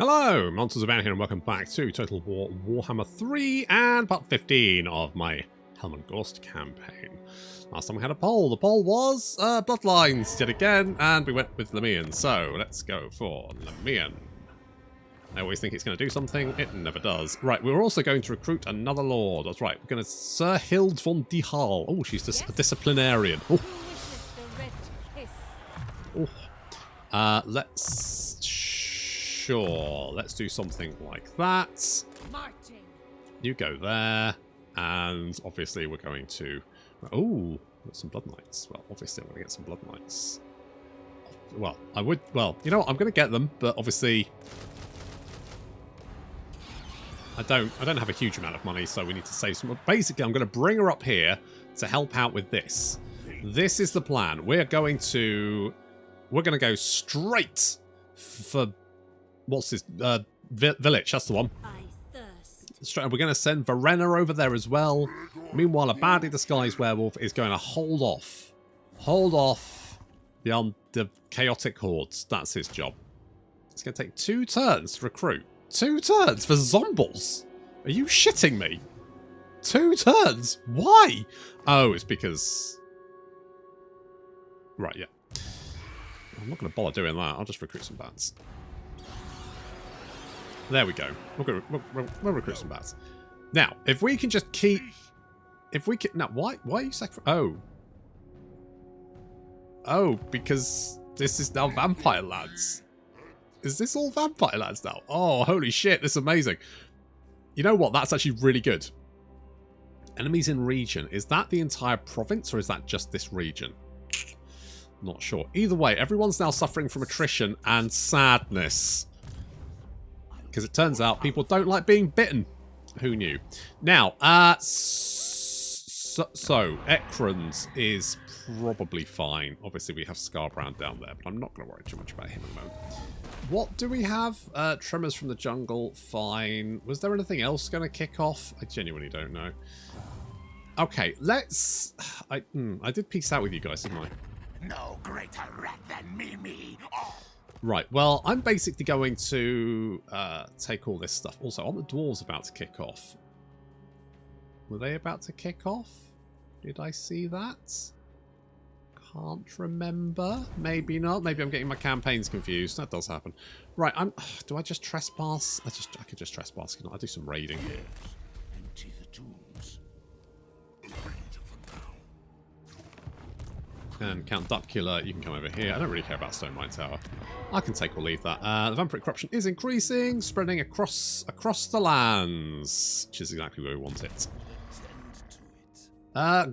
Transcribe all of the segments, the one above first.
Hello, Monsters About here and welcome back to Total War Warhammer 3 and part 15 of my Helman Ghorst campaign. Last time we had a poll. The poll was Bloodlines yet again, and we went with Lemian. So let's go for Lemian. I always think it's going to do something. It never does. Right, we're also going to recruit another lord. That's right. We're going to Sir Hild von Dihal. Oh, she's just a disciplinarian. Oh. Oh. Let's do something like that. You go there, and obviously we're going to... Oh, got some Blood Knights. Well, obviously I'm going to get some Blood Knights. Well, I would... Well, you know what? I'm going to get them, but obviously... I don't have a huge amount of money, so we need to save some... Basically, I'm going to bring her up here to help out with this. This is the plan. We're going to go straight for... What's this? Village, that's the one. We're going to send Vermintide over there as well. Meanwhile, a badly disguised werewolf is going to hold off the chaotic hordes. That's his job. It's going to take 2 turns to recruit. 2 turns for zombies? Are you shitting me? 2 turns? Why? Oh, it's because... Right, yeah. I'm not going to bother doing that. I'll just recruit some bats. There we go. We'll recruit some bats. Now, if we can just keep... If we can... Now, why are you sacrificing... Oh, because this is now vampire lads. Is this all vampire lads now? Oh, holy shit, this is amazing. You know what? That's actually really good. Enemies in region. Is that the entire province or is that just this region? Not sure. Either way, everyone's now suffering from attrition and sadness. Because it turns out people don't like being bitten. Who knew? Now, so Ekron's is probably fine. Obviously, we have Scarbrand down there, but I'm not going to worry too much about him at the moment. What do we have? Tremors from the Jungle, fine. Was there anything else going to kick off? I genuinely don't know. Okay, let's... I did peace out with you guys, didn't I? No greater rat than me. Oh. Right, well, I'm basically going to take all this stuff. Also, aren't the dwarves about to kick off? Were they about to kick off? Did I see that? Can't remember. Maybe not. Maybe I'm getting my campaigns confused. That does happen. Right, do I just trespass? I could just trespass. I'll do some raiding. Empty the tombs. And Count Duckula, you can come over here. I don't really care about Stone Mine Tower. I can take or leave that. The vampiric corruption is increasing, spreading across the lands, which is exactly where we want it.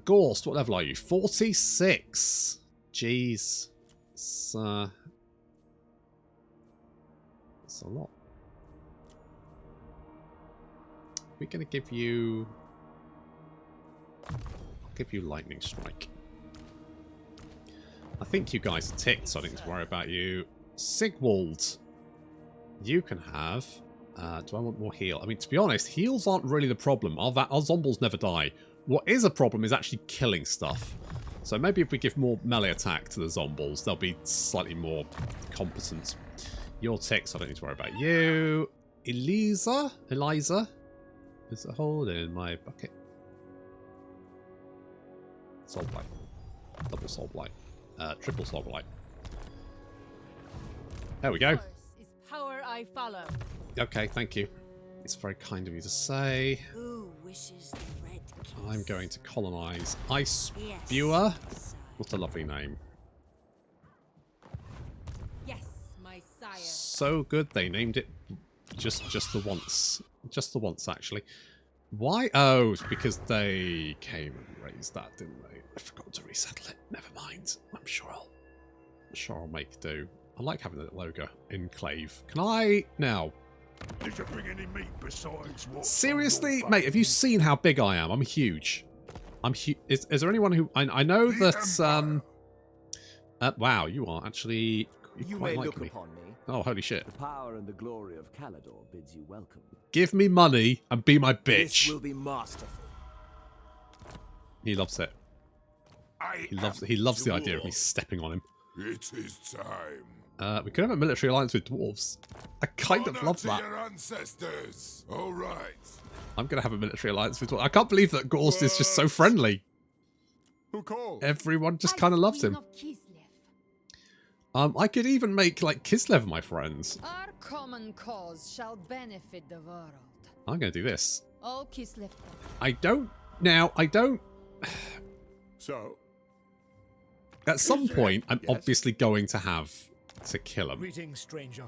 Ghorst, what level are you? 46. Jeez. It's a lot. We're going to give you... I'll give you Lightning Strike. I think you guys are ticked, so I don't need to worry about you. Sigwald, you can have... do I want more heal? I mean, to be honest, heals aren't really the problem. Our zombies never die. What is a problem is actually killing stuff. So maybe if we give more melee attack to the zombies, they'll be slightly more competent. You're ticked, so I don't need to worry about you. Eliza? There's a hole in my bucket. Soul Blight. Double Soul Blight. Triple Soul Blight. There we go. Is power I follow. Okay, thank you. It's very kind of you to say. Who wishes the red kiss? I'm going to colonize Ice Spewer. What a lovely name. Yes, my sire. So good they named it just the once. Just the once, actually. Why? Oh, it's because they came and raised that, didn't they? I forgot to resettle it. Never mind. I'm sure I'll make do. I like having that logo enclave. Can I now? Did you bring any meat besides what? Seriously, mate, have you seen how big I am? I'm huge. I'm huge. Is there anyone who I know that? Wow, you are actually quite like me. Oh, holy shit! The power and the glory of Calador bids you welcome. Give me money and be my bitch. This will be masterful. He loves it. He loves the idea of me stepping on him. It is time. We could have a military alliance with dwarves. I kind of love that. Your ancestors. All right. I'm going to have a military alliance with dwarves. I can't believe that Ghorst is just so friendly. Who called? Everyone just kind of loves him. I could even make, like, Kislev my friends. Our common cause shall benefit the world. I'm going to do this. All Kislev. I don't... Now, I don't... So? At some point, I'm obviously going to have to kill them. Greetings, stranger.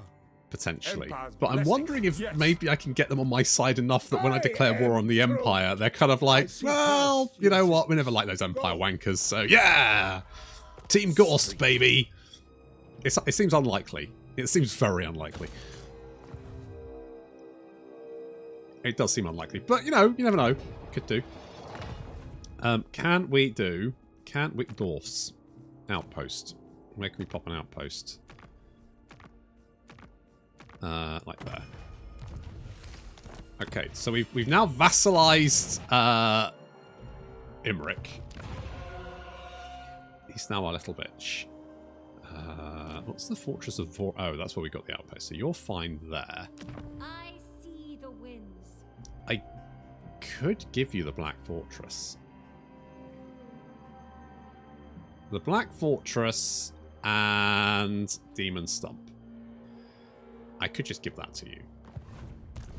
Potentially. Empire's But I'm blessing. wondering if Yes. maybe I can get them on my side enough that when I declare war on the am Empire, they're kind of like, well, you know what, we never like those Empire wankers, so yeah! Team Ghorst, baby! It seems unlikely. It seems very unlikely. It does seem unlikely, but you know, you never know. Could do. Can we dwarfs? Outpost. Where can we pop an outpost? Like there. Okay, so we've now vassalized Imric. He's now our little bitch. What's the Fortress of Vor? Oh, that's where we got the outpost. So you're fine there. I see the winds. I could give you the Black Fortress. The Black Fortress and Demon Stump. I could just give that to you.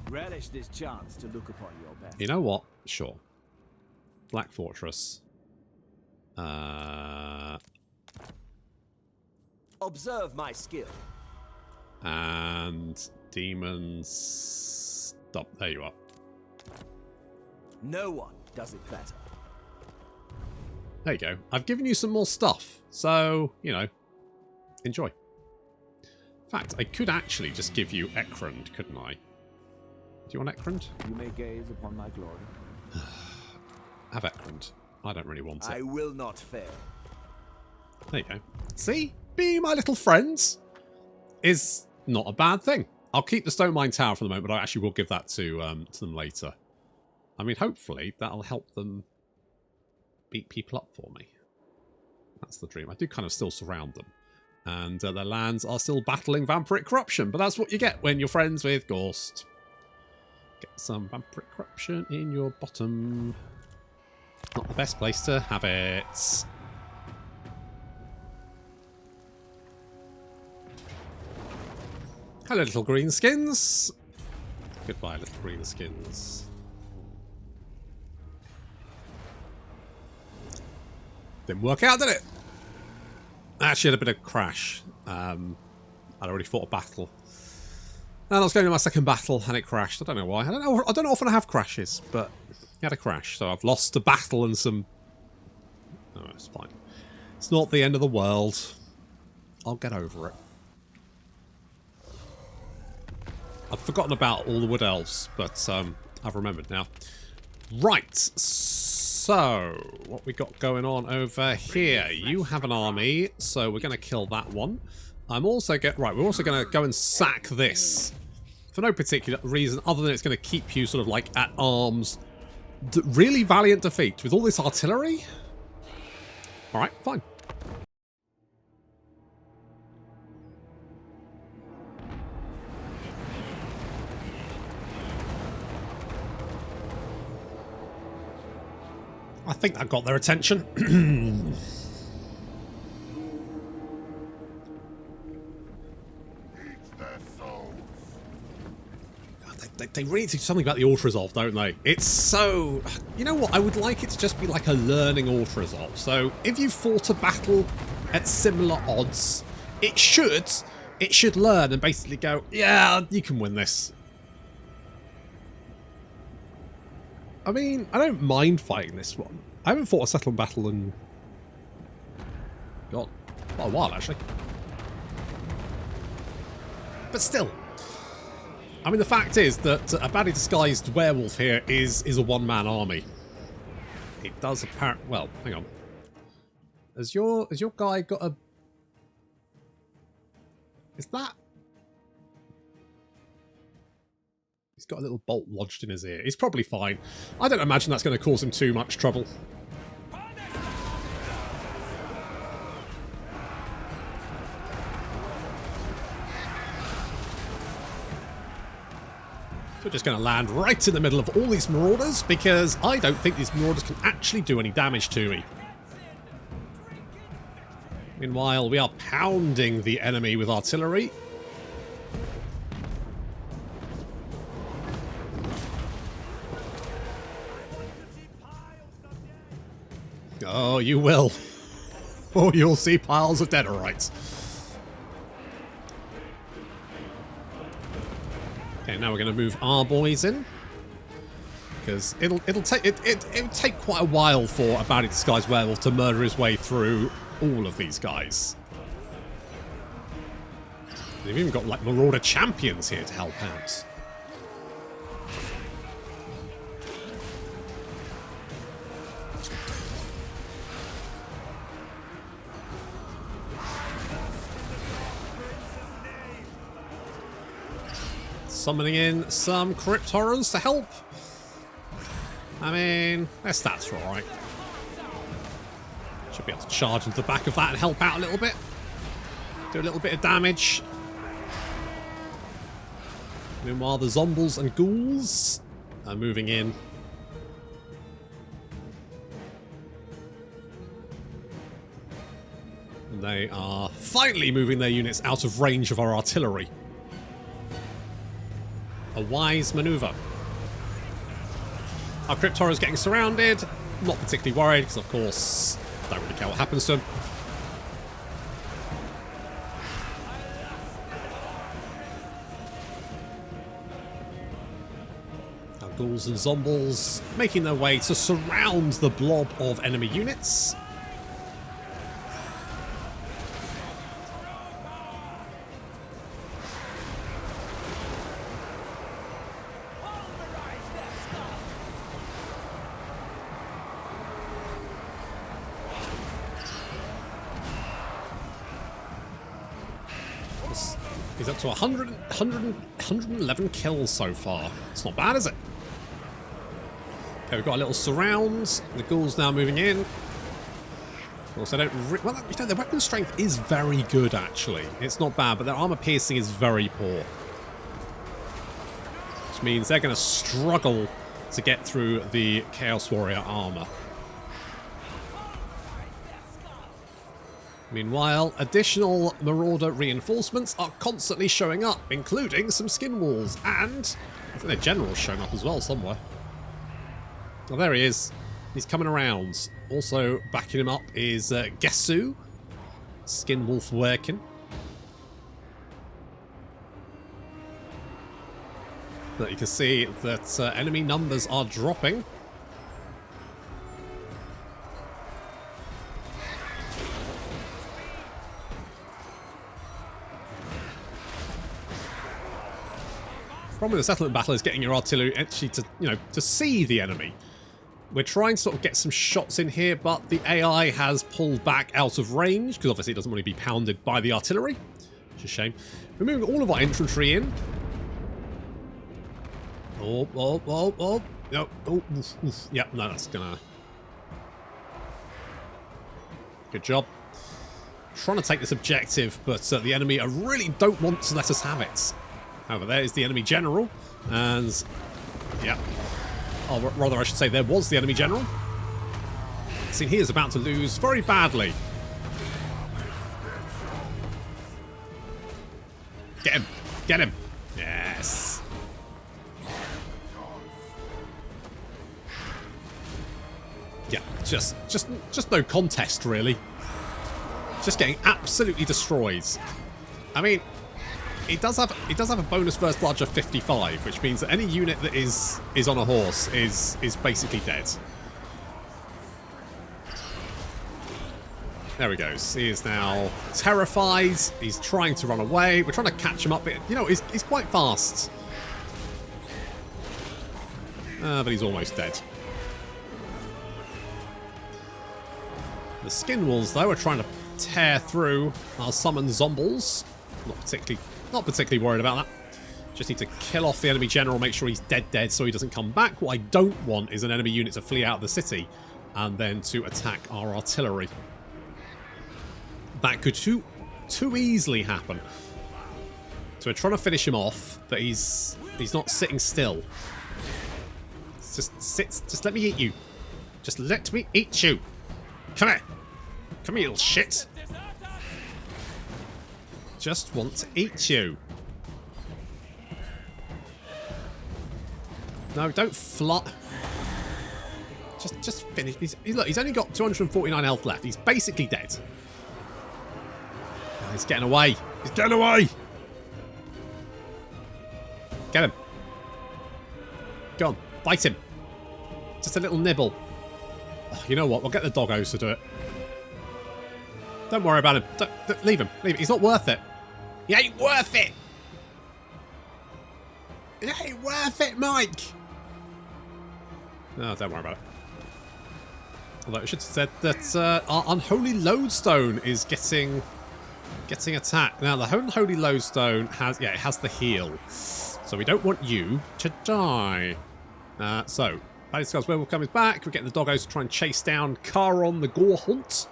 Relish this chance to look upon your best. You know what? Sure. Black Fortress. Observe my skill. And Demons Stump. There you are. No one does it better. There you go. I've given you some more stuff. So, you know, enjoy. In fact, I could actually just give you Ekrund, couldn't I? Do you want Ekrund? You may gaze upon my glory. Have Ekrund. I don't really want it. I will not fail. There you go. See? Being my little friends is not a bad thing. I'll keep the Stone Mine Tower for the moment, but I actually will give that to them later. I mean, hopefully that'll help them beat people up for me. That's the dream. I do kind of still surround them. And their lands are still battling vampiric corruption, but that's what you get when you're friends with Ghorst. Get some vampiric corruption in your bottom. Not the best place to have it. Hello, little greenskins. Goodbye, little greenskins. Didn't work out, did it? I actually had a bit of crash. I'd already fought a battle. And I was going to my second battle and it crashed. I don't know why. I don't often have crashes, but it had a crash. So I've lost a battle and some... Oh, it's fine. It's not the end of the world. I'll get over it. I've forgotten about all the wood elves, but I've remembered now. Right, so what we got going on over here? You have an army, so we're going to kill that one. I'm also we're also going to go and sack this for no particular reason other than it's going to keep you sort of like at arms. Really valiant defeat with all this artillery. All right, fine. I think that got their attention. They really do something about the auto-resolve, don't they? It's so... You know what? I would like it to just be like a learning auto-resolve. So if you fought a battle at similar odds, it should learn and basically go, yeah, you can win this. I mean, I don't mind fighting this one. I haven't fought a settlement battle in... God, quite a while, actually. But still. I mean, the fact is that a badly disguised werewolf here is a one-man army. It does apparently... Well, hang on. Has your guy got a... Is that... He's got a little bolt lodged in his ear. He's probably fine. I don't imagine that's going to cause him too much trouble. We're just going to land right in the middle of all these marauders because I don't think these marauders can actually do any damage to me. Meanwhile, we are pounding the enemy with artillery. Oh, you will. Oh, you'll see piles of deaderites. Okay, now we're going to move our boys in. Because it'll take quite a while for a badly disguised werewolf to murder his way through all of these guys. They've even got like Marauder champions here to help out. Summoning in some Crypt Horrors to help. I mean, their stats are alright. Should be able to charge into the back of that and help out a little bit. Do a little bit of damage. Meanwhile, the zombies and ghouls are moving in. And they are finally moving their units out of range of our artillery. A wise maneuver. Our Crypt Horror is getting surrounded. Not particularly worried because, of course, don't really care what happens to them. Our ghouls and zombies making their way to surround the blob of enemy units. He's up to 111 kills so far. It's not bad, is it? Okay, we've got a little surround. The ghouls now moving in. Of course, they don't... well, you know, their weapon strength is very good, actually. It's not bad, but their armor piercing is very poor. Which means they're going to struggle to get through the Chaos Warrior armor. Meanwhile, additional Marauder reinforcements are constantly showing up, including some skin walls, and I think their general's showing up as well somewhere. Oh, there he is. He's coming around. Also backing him up is Gesu, Skin Wolf working. But you can see that enemy numbers are dropping. Problem with the settlement battle is getting your artillery actually to, you know, to see the enemy. We're trying to sort of get some shots in here, but the AI has pulled back out of range because obviously it doesn't want to be pounded by the artillery. Which is a shame. We're moving all of our infantry in. Oh. No. Oh, oof. Yep, no, that's gonna... Good job. Trying to take this objective, but the enemy really don't want to let us have it. However, there is the enemy general, and yeah, or rather I should say there was the enemy general. See, he is about to lose very badly. Get him! Get him! Yes! Yeah, just no contest really. Just getting absolutely destroyed. I mean, It does have a bonus first blood of 55, which means that any unit that is on a horse is basically dead. There he goes. He is now terrified. He's trying to run away. We're trying to catch him up. But, you know, he's quite fast. But he's almost dead. The skin walls, though, are trying to tear through our summoned zombies. Not particularly worried about that. Just need to kill off the enemy general, make sure he's dead so he doesn't come back. What I don't want is an enemy unit to flee out of the city and then to attack our artillery. That could too easily happen. So we're trying to finish him off, but he's He's not sitting still. Just sit. Just let me eat you. Just let me eat you. Come here. Come here, you little shit. Just want to eat you. No, don't fly. Just finish. Look, he's only got 249 health left. He's basically dead. Oh, he's getting away. He's getting away. Get him. Go on. Bite him. Just a little nibble. Oh, you know what? We'll get the doggos to do it. Don't worry about him. Don't, leave him. Leave him. He's not worth it. He ain't worth it. It ain't worth it, Mike. No, don't worry about it. Although I should have said that our unholy lodestone is getting attacked. Now the unholy lodestone has it has the heal, so we don't want you to die. So Blessed-Igors werewolf comes back. We're getting the doggos to try and chase down Caravan the Gore hunt.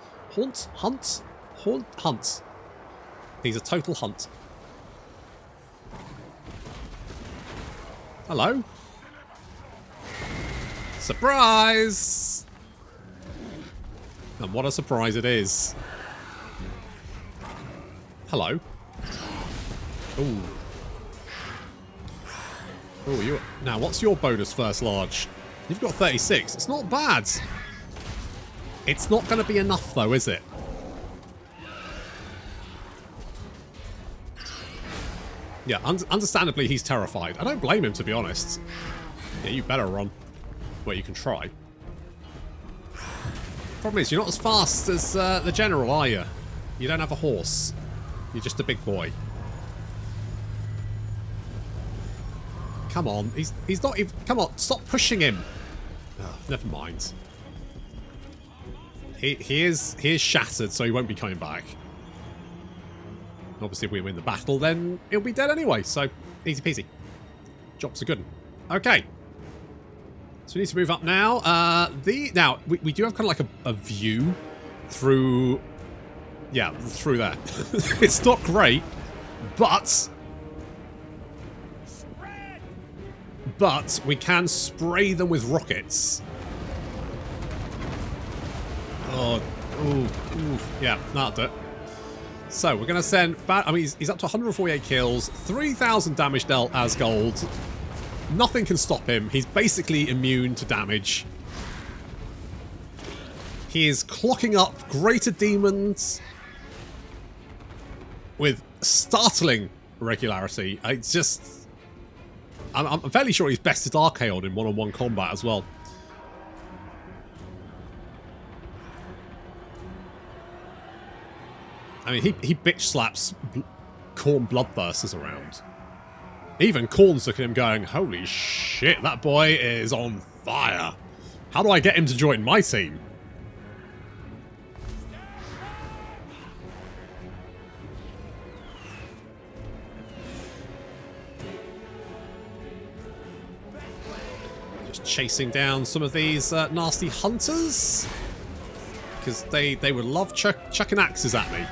He's a total hunt. Hello. Surprise! And what a surprise it is. Hello. Ooh. Oh, you. Now, what's your bonus first large? You've got 36. It's not bad. It's not going to be enough, though, is it? Yeah, understandably, he's terrified. I don't blame him, to be honest. Yeah, you better run. Well, you can try. Problem is, you're not as fast as the general, are you? You don't have a horse. You're just a big boy. Come on, he's not even... Come on, stop pushing him. Oh, never mind. He is shattered, so he won't be coming back. Obviously, if we win the battle, then he'll be dead anyway, so easy peasy. Job's a good one. Okay. So we need to move up now. Now, we do have kind of like a view through... Yeah, through there. It's not great, but we can spray them with rockets. Oh, ooh, yeah, that'll do it. So we're going to send... I mean, he's up to 148 kills, 3,000 damage dealt as gold. Nothing can stop him. He's basically immune to damage. He is clocking up greater demons with startling regularity. It's just... I'm fairly sure he's bested Archaon in one-on-one combat as well. I mean, he bitch slaps Khorne bloodthirsters around. Even Khorne's looking at him going, holy shit, that boy is on fire. How do I get him to join my team? Just chasing down some of these nasty hunters. Because they would love chucking axes at me.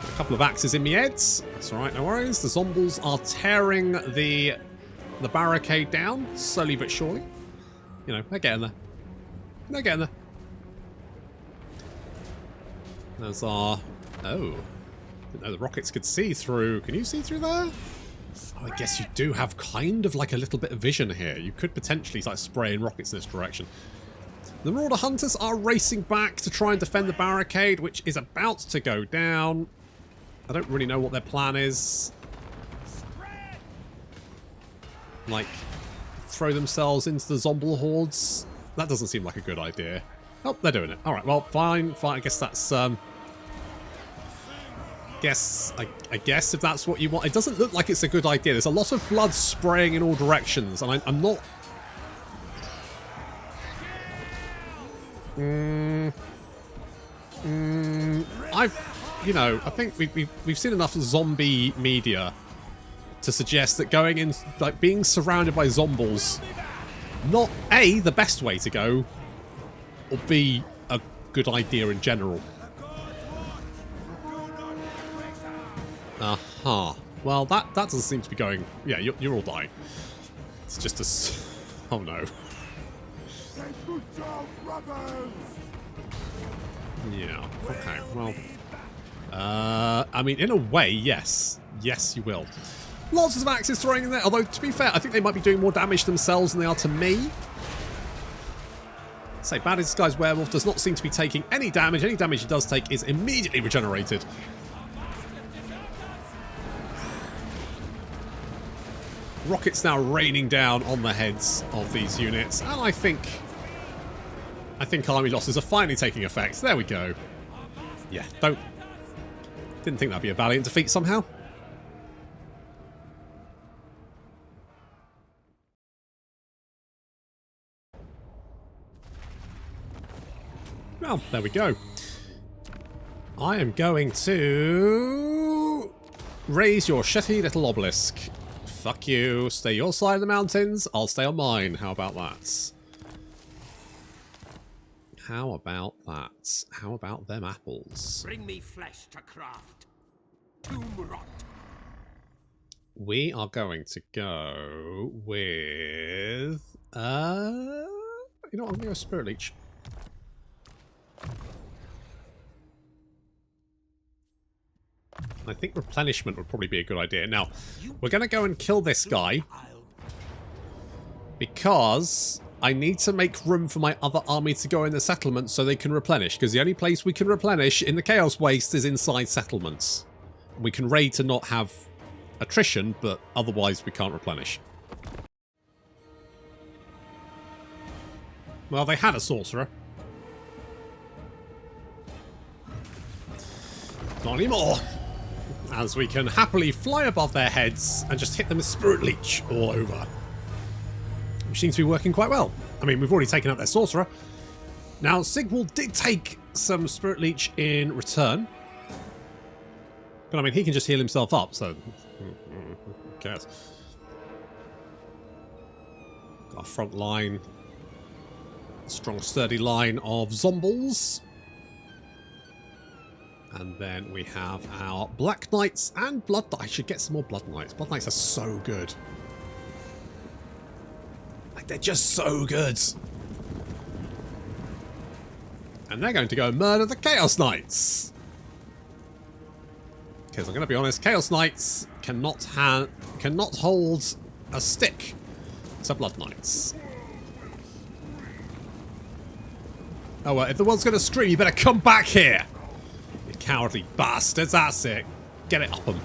A couple of axes in my head. That's alright, no worries. The zombies are tearing the barricade down, slowly but surely. You know, they're getting there. They're getting there. There's our... Oh. Didn't know the rockets could see through. Can you see through there? Oh, I guess you do have kind of like a little bit of vision here. You could potentially start spraying rockets in this direction. The Marauder Hunters are racing back to try and defend the barricade, which is about to go down. I don't really know what their plan is. Like, throw themselves into the zombie hordes? That doesn't seem like a good idea. Oh, they're doing it. Alright, well, fine. I guess that's, I guess if that's what you want. It doesn't look like it's a good idea. There's a lot of blood spraying in all directions, and I'm not... You know, I think we've seen enough zombie media to suggest that going in, like, being surrounded by zombies, not A, the best way to go, or B, a good idea in general. Aha. Well, that doesn't seem to be going... Yeah, you're all dying. It's just a... Oh, no. Good job, brothers! Yeah, okay, well... I mean, in a way, yes. Yes, you will. Lots of axes throwing in there, although, to be fair, I think they might be doing more damage themselves than they are to me. Say, Bad Disguised Werewolf does not seem to be taking any damage. Any damage he does take is immediately regenerated. Rockets now raining down on the heads of these units, and I think army losses are finally taking effect. There we go. Yeah, didn't think that'd be a valiant defeat somehow. Well, there we go. I am going to raise your shitty little obelisk. Fuck you. Stay your side of the mountains. I'll stay on mine. How about that? How about that? How about them apples? Bring me flesh to craft. Tomb rot. We are going to go with... You know what? I'm going to go Spirit Leech. I think replenishment would probably be a good idea. Now, we're going to go and kill this guy because I need to make room for my other army to go in the settlement so they can replenish, because the only place we can replenish in the Chaos Waste is inside settlements. We can raid to not have attrition, but otherwise we can't replenish. Well, they had a sorcerer. Not anymore. As we can happily fly above their heads and just hit them with Spirit Leech all over. Which seems to be working quite well. I mean, we've already taken out their sorcerer. Now, Sigwald did take some Spirit Leech in return. But I mean, he can just heal himself up, so who cares? Our front line. Strong, sturdy line of zombies. And then we have our Black Knights and Blood... I should get some more Blood Knights. Blood Knights are so good. Like, they're just so good. And they're going to go murder the Chaos Knights. Because I'm going to be honest, Chaos Knights cannot hold a stick to Blood Knights. Oh, well, if the one's going to scream, you better come back here. You cowardly bastards, that's it. Get it up them.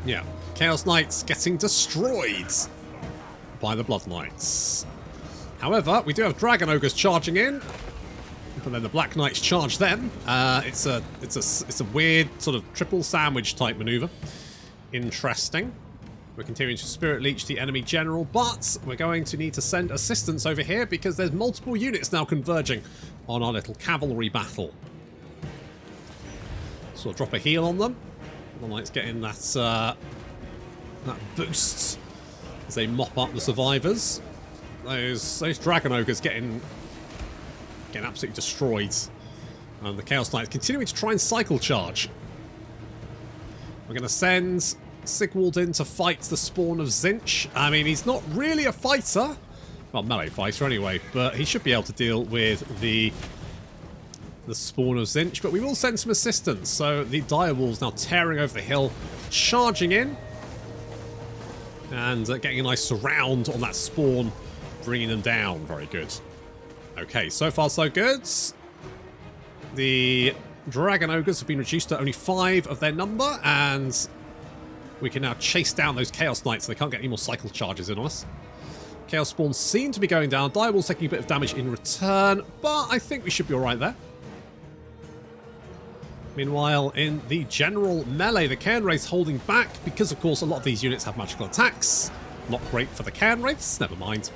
Yeah, Chaos Knights getting destroyed by the Blood Knights. However, we do have Dragon Ogres charging in, but then the Black Knights charge them. It's a weird sort of triple sandwich type maneuver. Interesting. We're continuing to Spirit Leech the enemy general, but we're going to need to send assistance over here because there's multiple units now converging on our little cavalry battle. So we'll drop a heal on them. The Knights getting that boost as they mop up the survivors. Those Dragon Ogres getting absolutely destroyed. And the Chaos Knights continuing to try and cycle charge. We're going to send Sigwald in to fight the spawn of Zinch. I mean, he's not really a fighter. Well, melee fighter anyway, but he should be able to deal with the spawn of Zinch. But we will send some assistance. So the direwolves now tearing over the hill, charging in, and getting a nice surround on that spawn, bringing them down. Very good. Okay, so far so good. The Dragon Ogres have been reduced to only 5 of their number, and we can now chase down those Chaos Knights so they can't get any more cycle charges in on us. Chaos spawns seem to be going down. Direwolves taking a bit of damage in return, but I think we should be alright there. Meanwhile, in the general melee, the Cairn Wraiths holding back because, of course, a lot of these units have magical attacks. Not great for the Cairn Wraiths, never mind.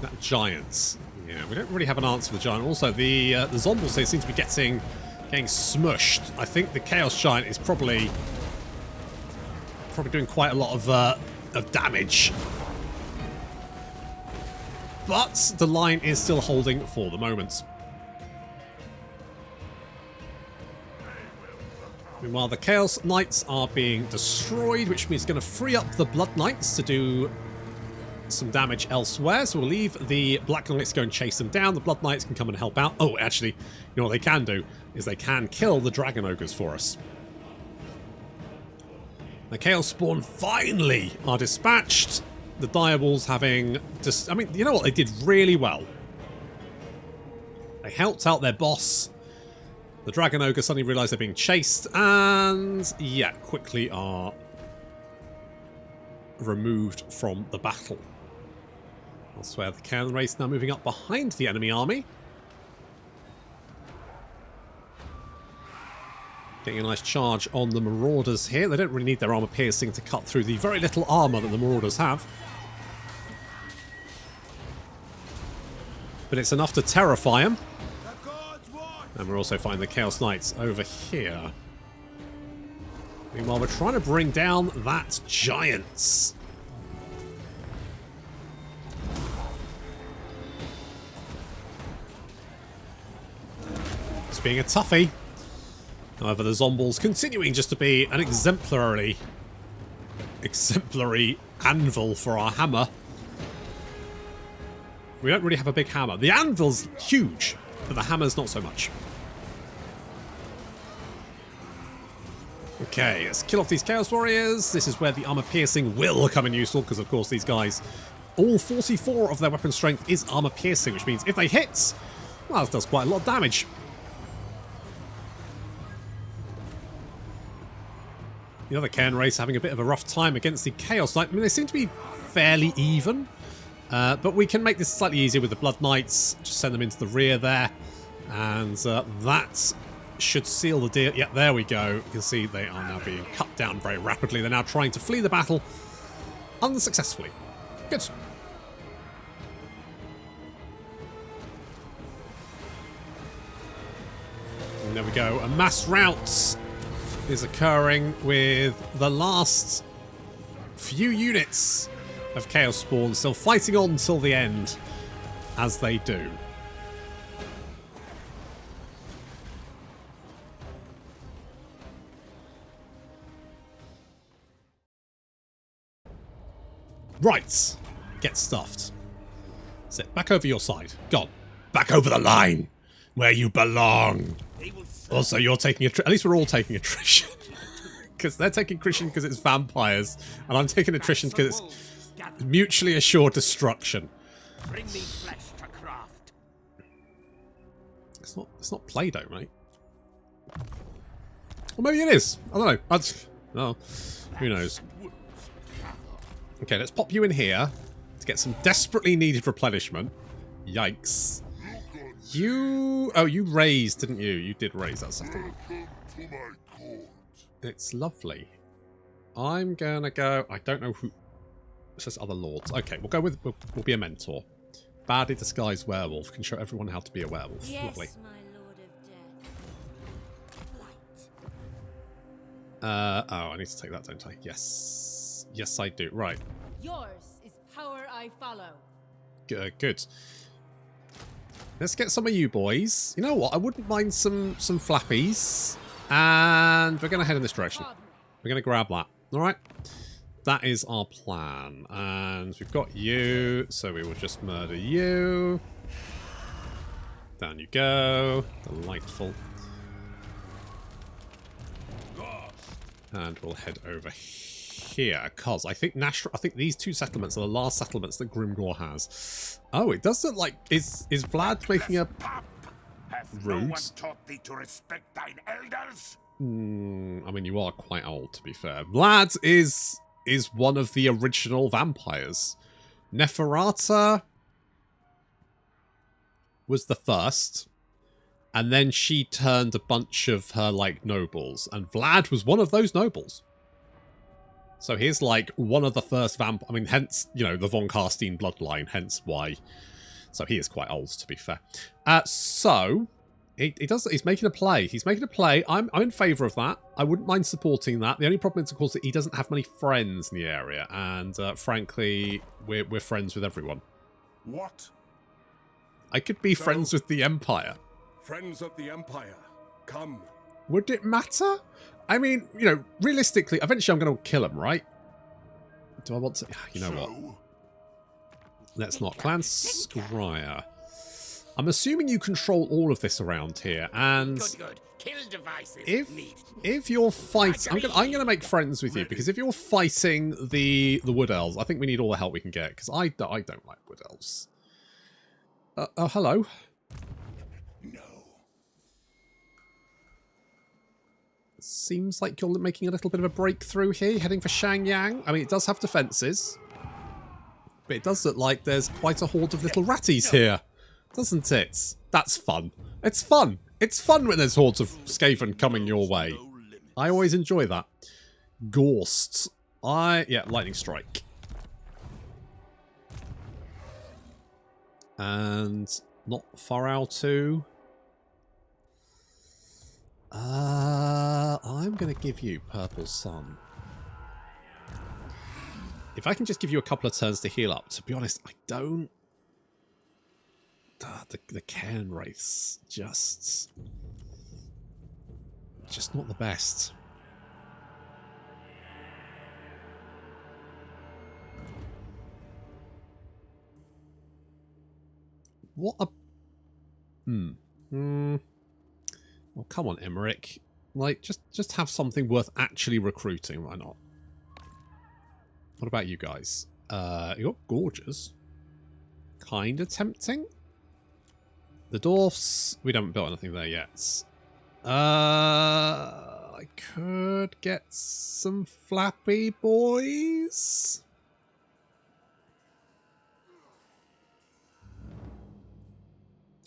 That Giants. Yeah, we don't really have an answer for the Giant. Also, the zombies here seem to be getting smushed. I think the Chaos Giant is probably doing quite a lot of damage. but the line is still holding for the moment. Meanwhile, the Chaos Knights are being destroyed, which means it's going to free up the Blood Knights to do some damage elsewhere. So we'll leave the Black Knights go and chase them down. The Blood Knights can come and help out. Oh, actually, you know what they can do is they can kill the Dragon Ogres for us. The Chaos Spawn finally are dispatched. The Direballs having just... I mean, you know what? They did really well. They helped out their boss. The Dragon Ogre suddenly realise they're being chased and, yeah, quickly are removed from the battle. Elsewhere, the Cairn race now moving up behind the enemy army. Getting a nice charge on the Marauders here. They don't really need their armour piercing to cut through the very little armour that the Marauders have. But it's enough to terrify them. And we're also finding the Chaos Knights over here. Meanwhile, we're trying to bring down that Giants. It's being a toughie. However, the Zombles continuing just to be an exemplary anvil for our hammer. We don't really have a big hammer. The anvil's huge, but the hammer's not so much. Okay, let's kill off these Chaos Warriors. This is where the armor piercing will come in useful, because of course these guys, all 44 of their weapon strength is armor piercing, which means if they hit, well, it does quite a lot of damage. The other Cairn race having a bit of a rough time against the Chaos Knight. I mean, they seem to be fairly even, but we can make this slightly easier with the Blood Knights. Just send them into the rear there, and that should seal the deal. Yeah, there we go. You can see they are now being cut down very rapidly. They're now trying to flee the battle unsuccessfully. Good. And there we go. A mass rout is occurring with the last few units of Chaos Spawn still fighting on till the end, as they do. Right, get stuffed. Sit back over your side. Go on. Back over the line, where you belong. Also, you're taking at least we're all taking attrition. Because they're taking attrition because it's vampires, and I'm taking attrition because it's mutually assured destruction. Bring me flesh to craft. It's not Play-Doh, mate. Or maybe it is. I don't know. Oh, who knows? Okay, let's pop you in here to get some desperately needed replenishment. Yikes. You raised, didn't you? You did raise that second. It's lovely. I'm gonna go. I don't know who. It says other lords. Okay, we'll go with. We'll be a mentor. Badly disguised werewolf can show everyone how to be a werewolf. Yes, lovely. my lord of death. Oh, I need to take that, don't I? Yes. Yes, I do. Right. Yours is power I follow. Good. Let's get some of you boys. You know what? I wouldn't mind some flappies. And we're going to head in this direction. We're going to grab that. All right. That is our plan. And we've got you. So we will just murder you. Down you go. Delightful. And we'll head over here. Because I think these two settlements are the last settlements that Grimgor has. Oh, it does look like... Is Vlad making a... No one taught thee to respect thine elders? I mean, you are quite old, to be fair. Vlad is one of the original vampires. Neferata was the first, and then she turned a bunch of her, like, nobles, and Vlad was one of those nobles. So he's, like, one of the first I mean, hence, you know, the Von Carstein bloodline, hence why. So he is quite old, to be fair. So... He's making a play. He's making a play. I'm in favour of that. I wouldn't mind supporting that. The only problem is, of course, that he doesn't have many friends in the area. And frankly, we're friends with everyone. What? I could be friends with the Empire. Friends of the Empire, come. Would it matter? I mean, you know, realistically, eventually I'm going to kill him, right? Do I want to... You know what? Let's not. Clan Scryer. I'm assuming you control all of this around here, and Good. Kill devices. if you're fighting, I'm gonna make friends with you, because if you're fighting the Wood Elves, I think we need all the help we can get, because I don't like Wood Elves. Oh, hello. No. Seems like you're making a little bit of a breakthrough here, heading for Shangyang. I mean, it does have defences, but it does look like there's quite a horde of little ratties here, doesn't it? That's fun. It's fun. It's fun when there's hordes of Skaven coming your way. I always enjoy that. Ghorst. Yeah, Lightning Strike. And not Farao 2. I'm going to give you Purple Sun. If I can just give you a couple of turns to heal up, to be honest, I don't... The Cairn Wraiths, just not the best. What a... Well, come on, Emmerich. Like, just have something worth actually recruiting, why not? What about you guys? You're gorgeous. Kinda tempting. The dwarfs, we haven't built anything there yet. I could get some flappy boys.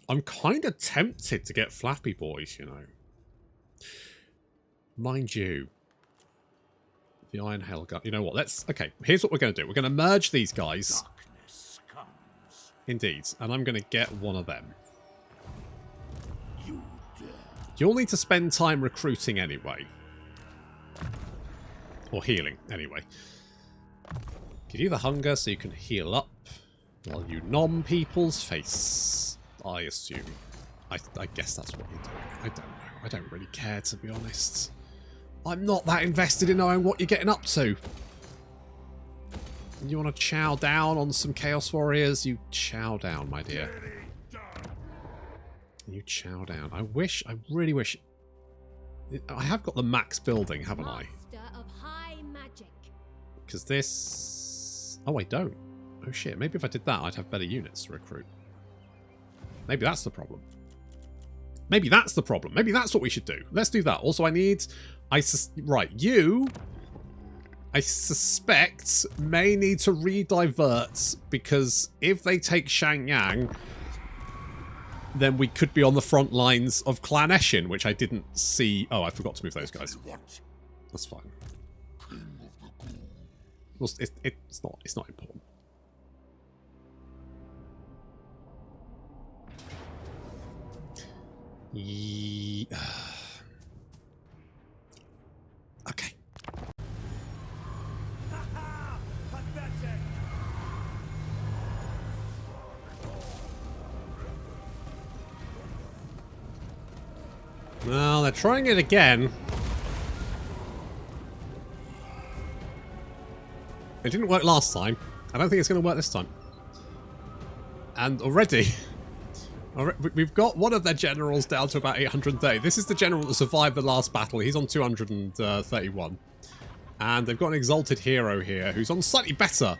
I'm kind of tempted to get flappy boys, you know. Mind you, the Iron Helga. You know what? Okay, here's what we're going to do. We're going to merge these guys. Darkness comes. Indeed, and I'm going to get one of them. You'll need to spend time recruiting anyway. Or healing, anyway. Give you the hunger so you can heal up while you nom people's face, I assume. I guess that's what you're doing. I don't know. I don't really care, to be honest. I'm not that invested in knowing what you're getting up to. You want to chow down on some Chaos Warriors? You chow down, my dear. You chow down. I really wish... I have got the max building, haven't I? Because this... Oh, I don't. Oh shit, maybe if I did that, I'd have better units to recruit. Maybe that's the problem. Maybe that's the problem. Maybe that's what we should do. Let's do that. Also, I need... Right, you... I suspect may need to re-divert, because if they take Shangyang, then we could be on the front lines of Slaanesh, which I didn't see. Oh, I forgot to move those guys. That's fine. Well, it's not important. Okay. Well, they're trying it again. It didn't work last time. I don't think it's going to work this time. And already, we've got one of their generals down to about 830. This is the general that survived the last battle. He's on 231. And they've got an exalted hero here who's on slightly better.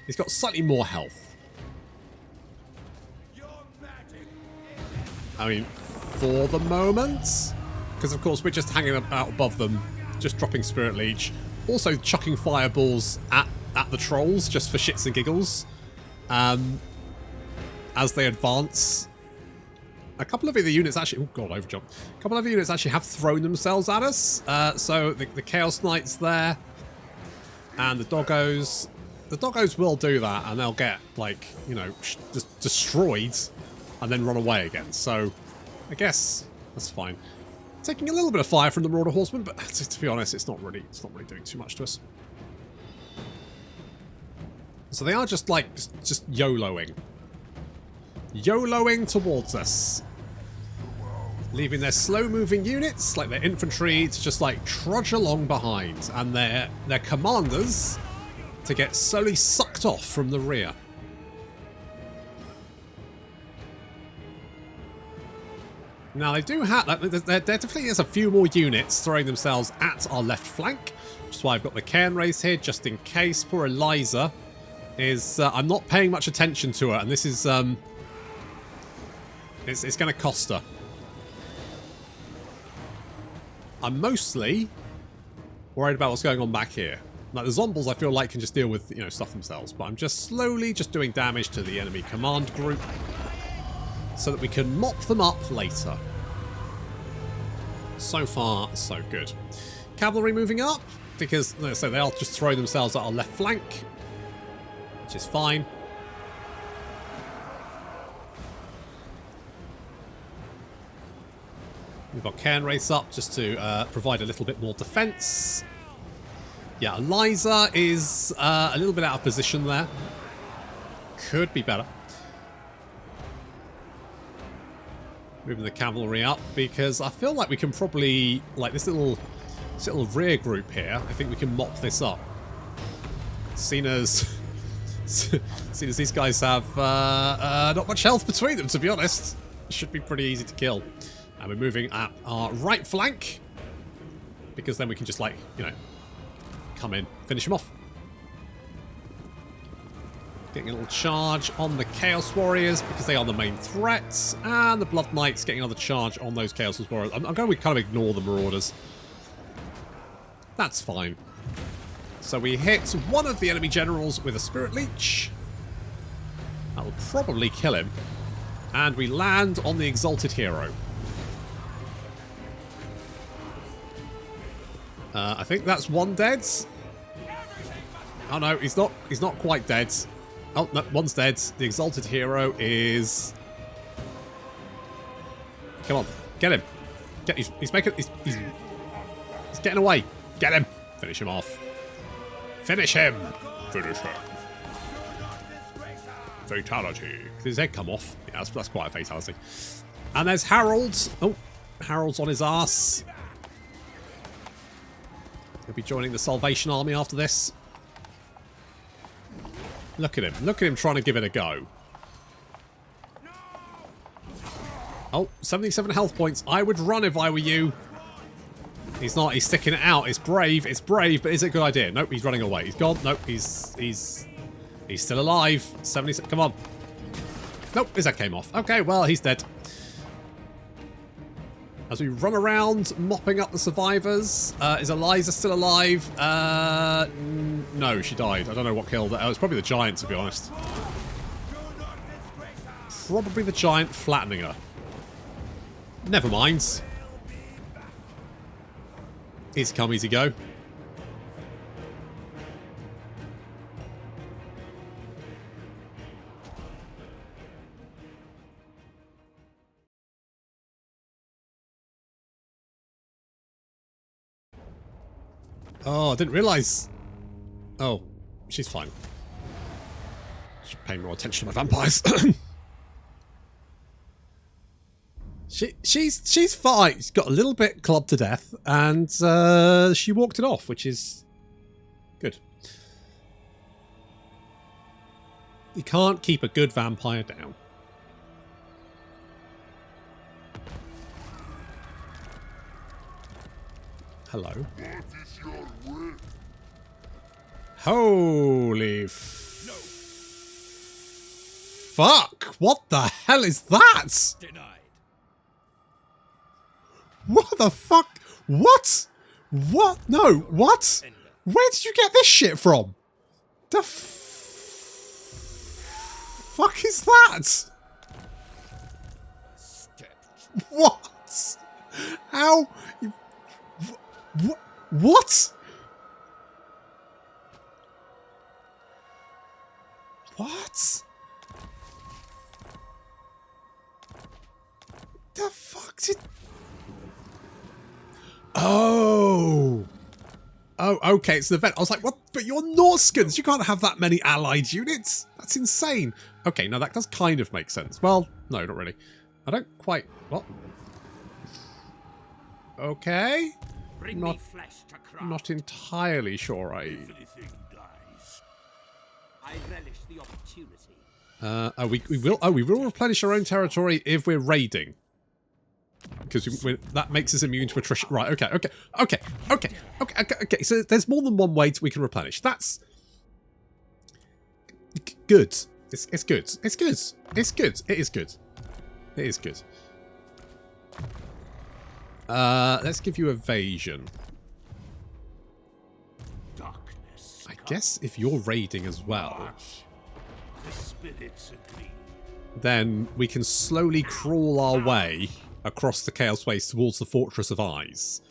He's got slightly more health. I mean, for the moment, because of course we're just hanging out above them, just dropping Spirit Leech, also chucking fireballs at the trolls just for shits and giggles as they advance. A couple of the units actually, oh god, overjump. A couple of the units actually have thrown themselves at us. So the Chaos Knights there and the doggos. The doggos will do that, and they'll get, like, you know, just destroyed and then run away again. So I guess that's fine. Taking a little bit of fire from the Marauder Horsemen, but to be honest, it's not really doing too much to us. So they are just like just YOLOing. YOLOing towards us. Leaving their slow-moving units, like their infantry, to just like trudge along behind. And their commanders to get slowly sucked off from the rear. Now they do have, there definitely is a few more units throwing themselves at our left flank, which is why I've got the cairn race here, just in case. Poor Eliza is, I'm not paying much attention to her, and this is, it's going to cost her. I'm mostly worried about what's going on back here. Like the zombies I feel like can just deal with, you know, stuff themselves, but I'm just slowly just doing damage to the enemy command group, so that we can mop them up later. So far, so good. Cavalry moving up, because, like I say, they'll just throw themselves at our left flank, which is fine. We've got cairn race up just to provide a little bit more defense. Yeah, Eliza is a little bit out of position there. Could be better. Moving the cavalry up, because I feel like we can probably, like this little rear group here, I think we can mop this up. Seen as these guys have not much health between them, to be honest. It should be pretty easy to kill. And we're moving at our right flank, because then we can just, like, you know, come in, finish them off. Getting a little charge on the Chaos Warriors, because they are the main threats. And the Blood Knights getting another charge on those Chaos Warriors. I'm going to kind of ignore the Marauders. That's fine. So we hit one of the enemy generals with a Spirit Leech. That will probably kill him. And we land on the Exalted Hero. I think that's one dead. Oh no, he's not quite dead. Oh, no, one's dead. The Exalted Hero is... Come on, get him. He's getting away. Get him. Finish him off. Finish him. Finish him. Fatality. Did his head come off? Yeah, that's quite a fatality. And there's Harold. Oh, Harold's on his ass. He'll be joining the Salvation Army after this. Look at him. Look at him trying to give it a go. Oh, 77 health points. I would run if I were you. He's not. He's sticking it out. It's brave. It's brave, but is it a good idea? Nope, he's running away. He's gone. Nope, he's still alive. 70. Come on. Nope, his head came off. Okay, well, he's dead. As we run around, mopping up the survivors. Is Eliza still alive? No, she died. I don't know what killed her. Oh, it's probably the giant, to be honest. Probably the giant flattening her. Never mind. Easy come, easy go. Oh, I didn't realise. Oh, she's fine. Should pay more attention to my vampires. She's fine. She's got a little bit clubbed to death, and she walked it off, which is good. You can't keep a good vampire down. Hello. Holy fuck! What the hell is that? Denied. What the fuck? What? What? No, what? Where did you get this shit from? The fuck is that? What? How? What? What? The fuck did... Oh. Oh, okay, it's the event. I was like, what? But you're Norskans. You can't have that many allied units. That's insane. Okay, now that does kind of make sense. Well, no, not really. I don't quite... What? Okay. Bring me flesh to craft. Not entirely sure I... Everything dies. I relish the opportunity. we will replenish our own territory if we're raiding. Because that makes us immune to attrition. Right, okay. So there's more than one way we can replenish. That's good. It's good. It's good. It's good. It is good. It is good. Let's give you evasion. Darkness. I guess if you're raiding as well, The spirits agree. then we can slowly crawl our way across the Chaos Waste towards the Fortress of Eyes.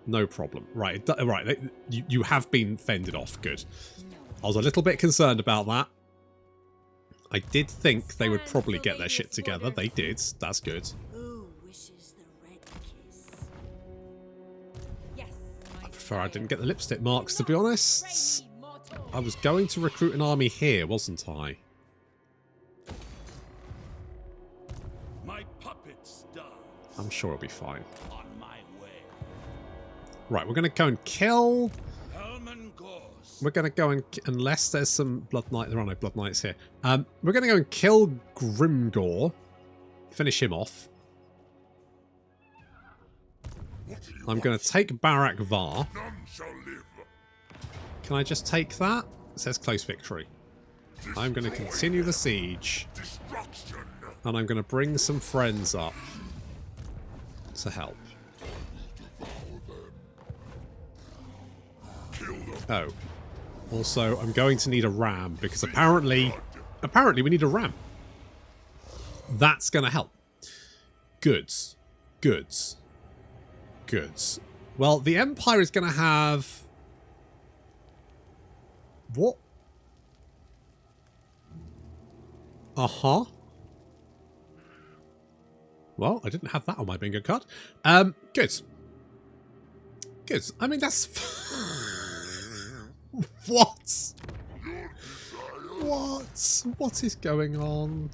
No problem. Right, right. You have been fended off. Good. I was a little bit concerned about that. I did think they would probably get their shit together. They did. That's good. Who wishes the red kiss? Yes. I prefer I didn't get the lipstick marks, to be honest. Ready, mortal. I was going to recruit an army here, wasn't I? My puppets dance. I'm sure it'll be fine. On my way. Right, we're going to go and kill... Helman Ghorst. We're going to go and... Unless there's some Blood Knight... There are no Blood Knights here. We're going to go and kill Grimgor. Finish him off. I'm going to take Barak Var. None shall live. Can I just take that? It says close victory. I'm going to continue the siege. Destruction. And I'm going to bring some friends up to help. Oh. Also, I'm going to need a ram because apparently we need a ram. That's going to help. Goods. Goods. Goods. Well, the Empire is going to have... What? Uh-huh. Well, I didn't have that on my bingo card. Good. Good. I mean, that's... What? What? What is going on?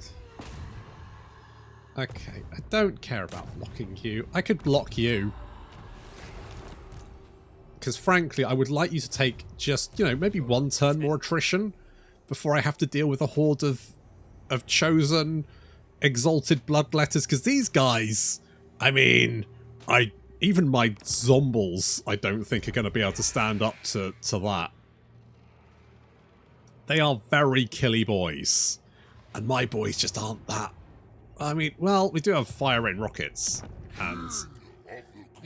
Okay, I don't care about blocking you. I could block you. Because frankly, I would like you to take just, you know, maybe one turn more attrition before I have to deal with a horde of chosen, exalted bloodletters. Because these guys, I mean, even my zombles, I don't think are going to be able to stand up to that. They are very killy boys. And my boys just aren't that. I mean, well, we do have fire rain rockets. And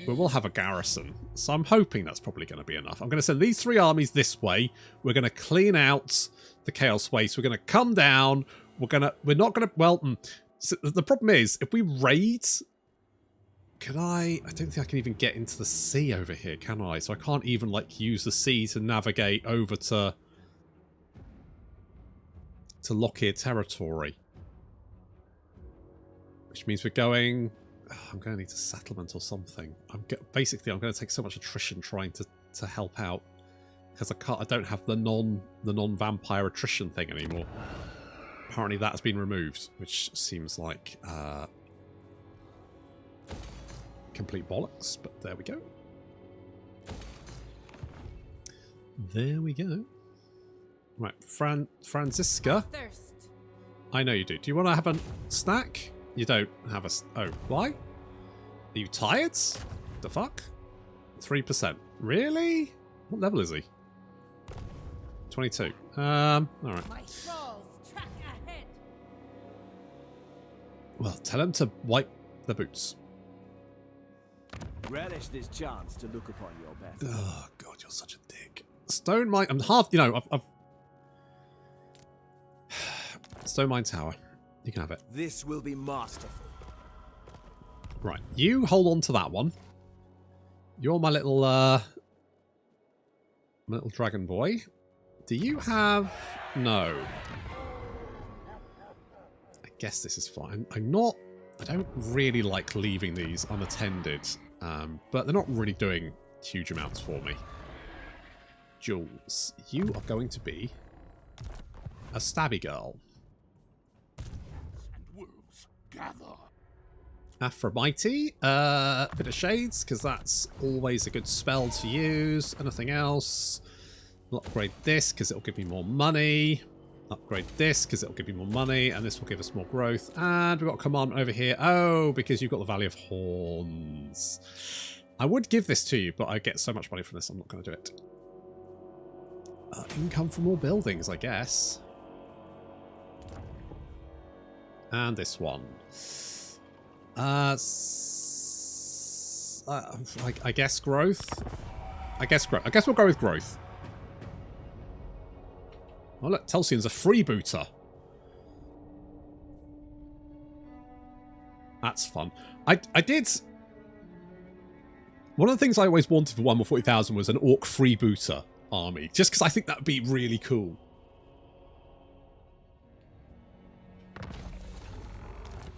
we will have a garrison. So I'm hoping that's probably going to be enough. I'm going to send these 3 armies this way. We're going to clean out the Chaos Waste. We're going to come down. We're not going to, well, so the problem is, if we raid, I don't think I can even get into the sea over here, can I? So I can't even, like, use the sea to navigate over to Lockyer territory. Which means we're going... I'm going to need a settlement or something. Basically, I'm going to take so much attrition trying to help out. Because I don't have the non-vampire attrition thing anymore. Apparently that's been removed, which seems like complete bollocks, but there we go. There we go. Right, Franziska. Thirst. I know you do. Do you want to have a snack? You don't have a... Oh, why? Are you tired? The fuck? 3%. Really? What level is he? 22. Alright. My trolls track ahead. Well, tell him to wipe the boots. Relish this chance to look upon your best. Oh, God, you're such a dick. Stone Mine... I'm half... You know, I've... Stone Mine Tower. You can have it. This will be masterful. Right, you hold on to that one. You're my little dragon boy. Do you have... No. I guess this is fine. I don't really like leaving these unattended, but they're not really doing huge amounts for me. Jules, you are going to be a stabby girl. And wolves gather. Aphrodite, bit of shades, because that's always a good spell to use. Anything else? I'll upgrade this, because it'll give me more money. Upgrade this, because it'll give me more money, and this will give us more growth. And we've got a command over here. Oh, because you've got the Valley of Horns. I would give this to you, but I get so much money from this, I'm not going to do it. Income from more buildings, I guess. And this one. I guess growth. I guess we'll go with growth. Oh look, Telsian's a freebooter. That's fun. I did. One of the things I always wanted for Warhammer 40,000 was an orc freebooter army, just because I think that would be really cool.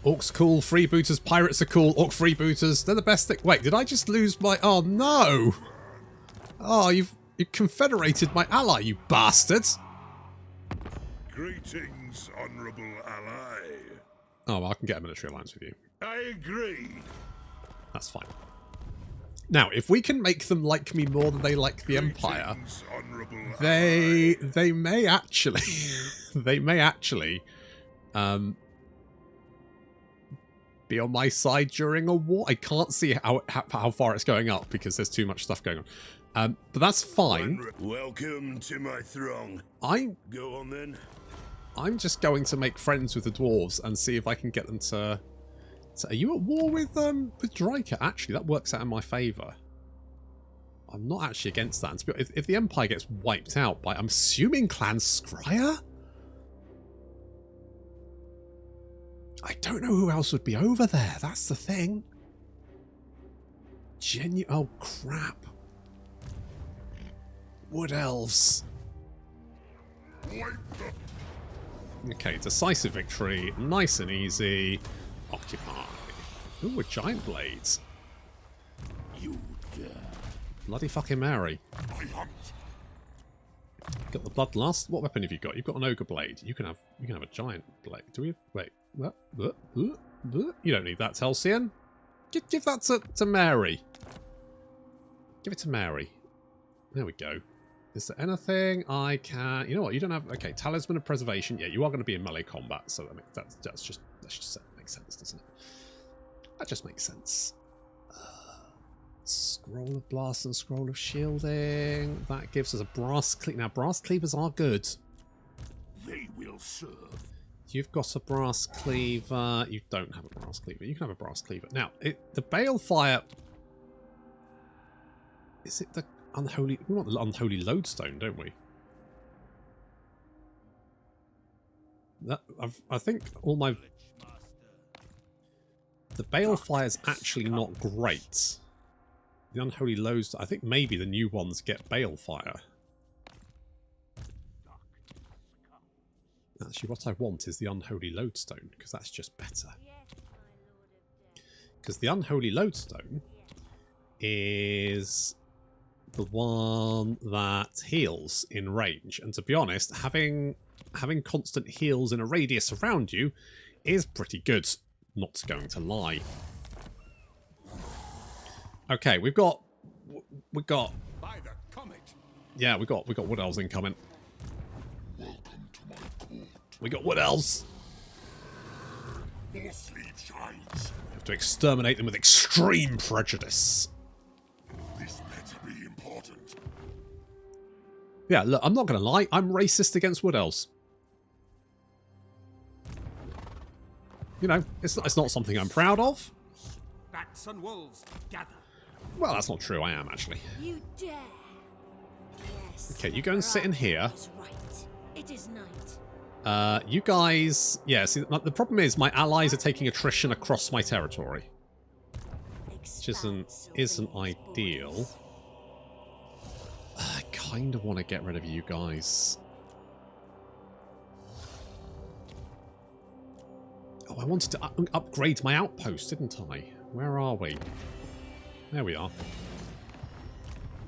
Orcs cool, freebooters, pirates are cool, orc freebooters, they're the best thing. Wait, did I just lose my... Oh no! Oh, you've confederated my ally, you bastards! Greetings, honourable ally. Oh, well, I can get a military alliance with you. I agree. That's fine. Now, if we can make them like me more than they like the Empire, Greetings, honourable they may actually be on my side during a war. I can't see how far it's going up because there's too much stuff going on. But that's fine. Welcome to my throng. Go on then. I'm just going to make friends with the dwarves and see if I can get them to... Are you at war with Dryker? Actually, that works out in my favour. I'm not actually against that. And if the Empire gets wiped out by, I'm assuming Clan Scryer? I don't know who else would be over there. That's the thing. Oh, crap. Wood Elves. Okay, decisive victory. Nice and easy. Occupy. Ooh, a giant blades. You dare. Bloody fucking Mary. I hunt. Got the bloodlust. What weapon have you got? You've got an ogre blade. You can have a giant blade. Do we? Wait. What? You don't need that, Telsian. Give that to Mary. Give it to Mary. There we go. Is there anything I can... You know what? You don't have... Okay, Talisman of Preservation. Yeah, you are going to be in melee combat, so that just makes sense, doesn't it? That just makes sense. Scroll of Blast and Scroll of Shielding. That gives us a Brass Cleaver. Now, Brass Cleavers are good. They will serve. You've got a Brass Cleaver. You don't have a Brass Cleaver. You can have a Brass Cleaver. Now, the Balefire... Is it the Unholy... We want the Unholy Lodestone, don't we? I think all my... The Balefire is actually not great. The Unholy Lodestone... I think maybe the new ones get Balefire. Actually, what I want is the Unholy Lodestone, because that's just better. Because the Unholy Lodestone is the one that heals in range. And to be honest, having constant heals in a radius around you is pretty good, not going to lie. Okay, we've got By the comet. yeah, we got Wood Elves incoming. We got Wood Elves. More sleep shines. We have to exterminate them with extreme prejudice. This better be important. Yeah, look, I'm not going to lie. I'm racist against Wood Elves. You know, it's not something I'm proud of. Bats and wolves, gather. Well, that's not true. I am, actually. You dare. Yes. Okay, you go and sit in here. Is right. It is night. You guys... Yeah, see, the problem is my allies are taking attrition across my territory. Which isn't ideal. I kind of want to get rid of you guys. Oh, I wanted to upgrade my outpost, didn't I? Where are we? There we are.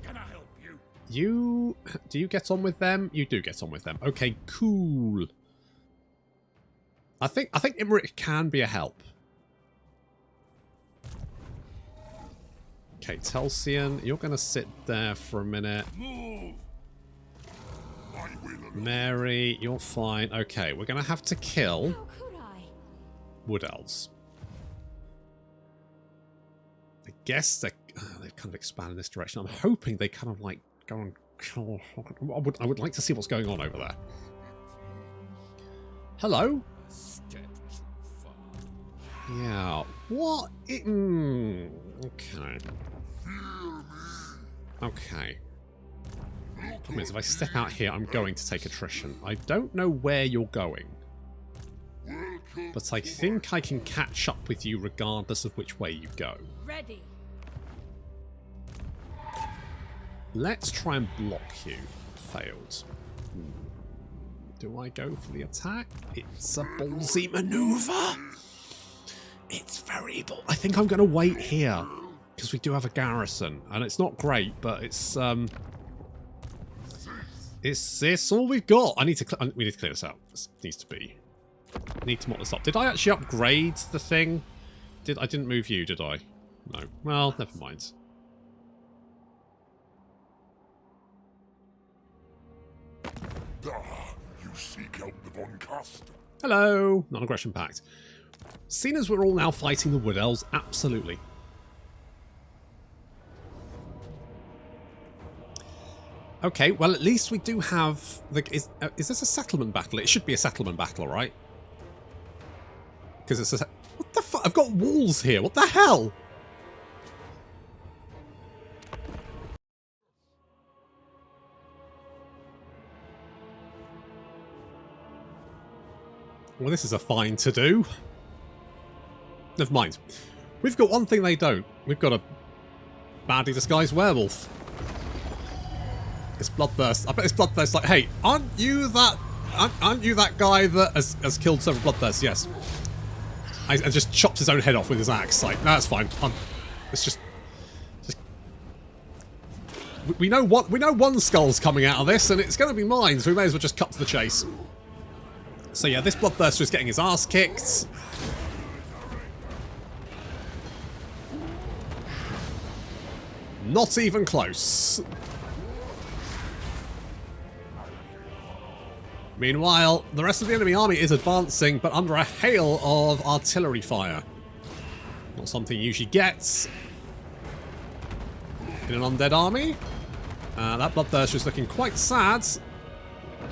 Can I help you? Do you get on with them? You do get on with them. Okay, cool. I think Imrit can be a help. Okay, Telsian, you're going to sit there for a minute. Move. Mary, you're fine. Okay, we're going to have to kill How could I? Wood Elves. I guess they've kind of expanded in this direction. I'm hoping they kind of like go and kill. I would like to see what's going on over there. Hello? Yeah. What? Okay. Okay. Problem is, if I step out here, I'm going to take attrition. I don't know where you're going, but I think I can catch up with you regardless of which way you go. Ready. Let's try and block you. Failed. Do I go for the attack? It's a ballsy maneuver. It's very bold. I think I'm going to wait here because we do have a garrison, and it's not great, but it's all we've got. We need to clear this out. This needs to be. I need to mop this up. Did I actually upgrade the thing? I didn't move you, did I? No. Well, never mind. You seek out the Von Cast. Hello. Non-aggression pact. Seeing as we're all now fighting the Wood Elves, absolutely. Okay, well, at least we do have... Is this a settlement battle? It should be a settlement battle, right? Because it's a... What the fuck? I've got walls here. What the hell? Well, this is a fine to do. Never mind. We've got one thing they don't. We've got a badly disguised werewolf. It's Bloodthirst. I bet it's Bloodthirst like, hey, aren't you that guy that has killed several Bloodthirsts? Yes. And just chops his own head off with his axe. Like, no, that's fine. It's just we know one skull's coming out of this, and it's going to be mine, so we may as well just cut to the chase. So yeah, this Bloodthirster is getting his ass kicked. Not even close. Meanwhile, the rest of the enemy army is advancing, but under a hail of artillery fire. Not something you usually get in an undead army. That Bloodthirster is looking quite sad.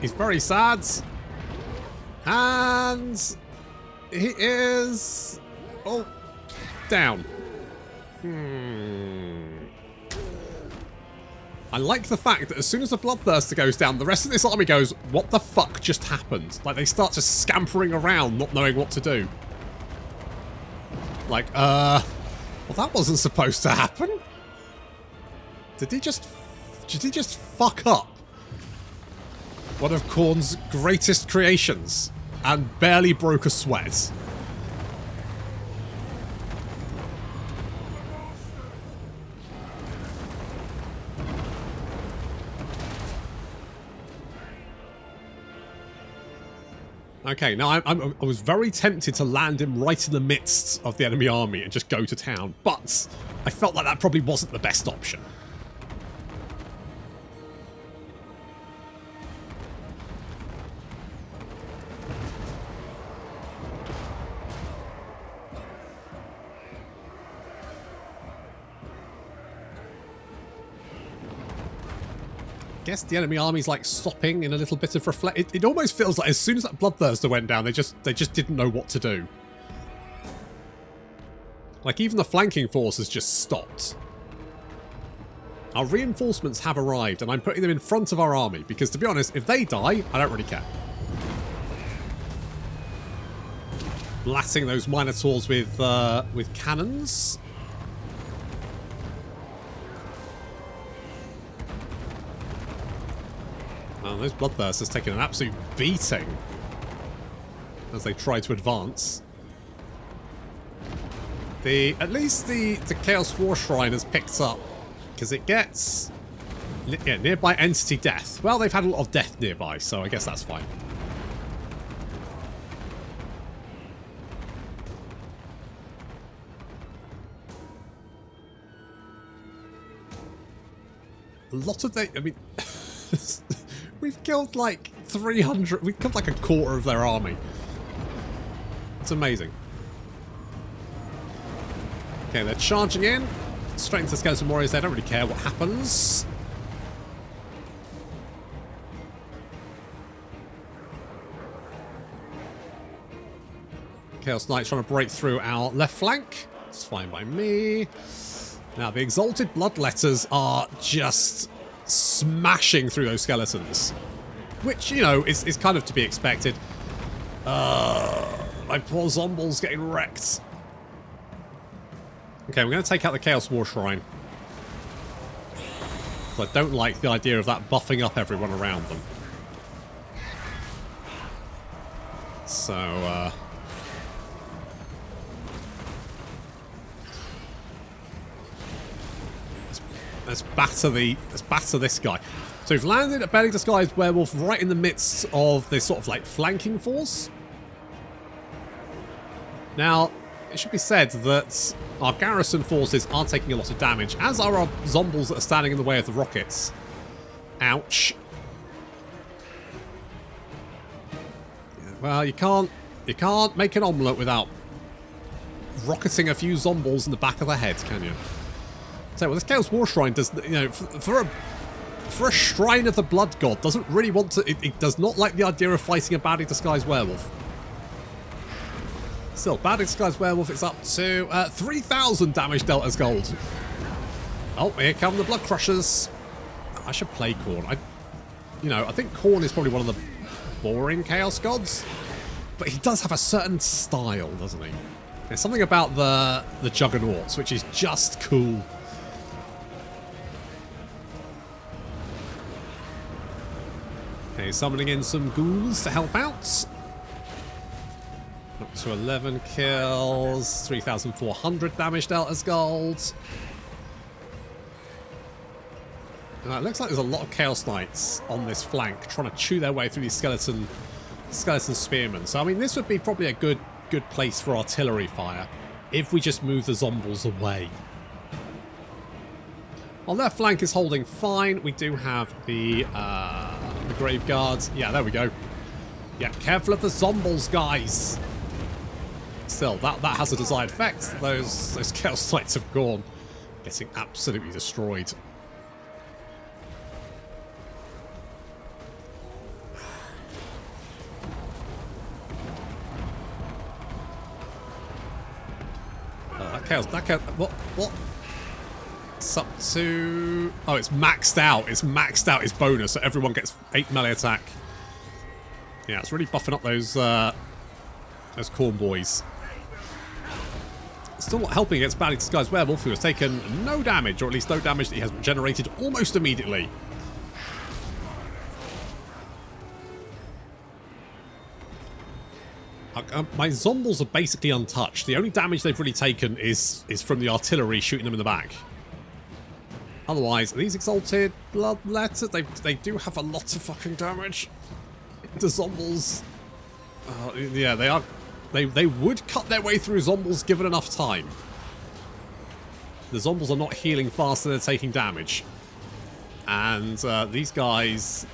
He's very sad. And he is... Oh, down. I like the fact that as soon as the Bloodthirster goes down, the rest of this army goes, what the fuck just happened? Like, they start just scampering around, not knowing what to do. Like, well, that wasn't supposed to happen. Did he just fuck up one of Khorne's greatest creations and barely broke a sweat? Okay, now I was very tempted to land him right in the midst of the enemy army and just go to town, but I felt like that probably wasn't the best option. I guess the enemy army's like stopping in a little bit of reflect. It almost feels like as soon as that Bloodthirster went down, they just didn't know what to do. Like even the flanking force has just stopped. Our reinforcements have arrived, and I'm putting them in front of our army because, to be honest, if they die, I don't really care. Blasting those Minotaurs with cannons. Oh, those Bloodthirsters taking an absolute beating as they try to advance. At least the Chaos War Shrine has picked up, because it gets Yeah, nearby entity death. Well, they've had a lot of death nearby, so I guess that's fine. A lot of I mean, we've killed like 300, we've killed like a quarter of their army. It's amazing. Okay, they're charging in. Straight into the skeleton warriors. They don't really care what happens. Chaos Knight's trying to break through our left flank. It's fine by me. Now, the Exalted Bloodletters are just smashing through those skeletons. Which, you know, is kind of to be expected. My poor Zomble's getting wrecked. Okay, we're going to take out the Chaos War Shrine. I don't like the idea of that buffing up everyone around them. So, let's batter this guy. So we've landed a Belly Disguised Werewolf right in the midst of this sort of like flanking force. Now, it should be said that our garrison forces are taking a lot of damage, as are our zombies that are standing in the way of the rockets. Ouch. Yeah, well, you can't make an omelette without rocketing a few zombies in the back of the head, can you? So, well, this Chaos War Shrine does, you know, for a shrine of the Blood God, doesn't really want to. It does not like the idea of fighting a badly disguised werewolf. Still, badly disguised werewolf is up to 3,000 damage dealt as gold. Oh, here come the Blood Crushers. I should play Khorne. I think Khorne is probably one of the boring Chaos Gods, but he does have a certain style, doesn't he? There's something about the Juggernauts which is just cool. Okay, summoning in some ghouls to help out. Up to 11 kills, 3,400 damage dealt as gold. It looks like there's a lot of Chaos Knights on this flank trying to chew their way through these skeleton spearmen. So I mean, this would be probably a good place for artillery fire if we just move the zombies away. On their flank is holding fine. We do have the Grave Guards. Yeah, there we go. Yeah, careful of the zombies, guys. Still, that has a desired effect. Those Chaos Knights have gone, getting absolutely destroyed. That chaos, what? It's up to... Oh, it's maxed out. It's maxed out its bonus, so everyone gets 8 melee attack. Yeah, it's really buffing up those Khorne boys. Still not helping against badly disguised werewolf, who has taken no damage, or at least no damage that he has generated almost immediately. My zombies are basically untouched. The only damage they've really taken is from the artillery shooting them in the back. Otherwise, these Exalted Bloodletters, they do have a lot of fucking damage. The zombies, yeah, they are. They would cut their way through zombies given enough time. The zombies are not healing faster than they're taking damage, and these guys,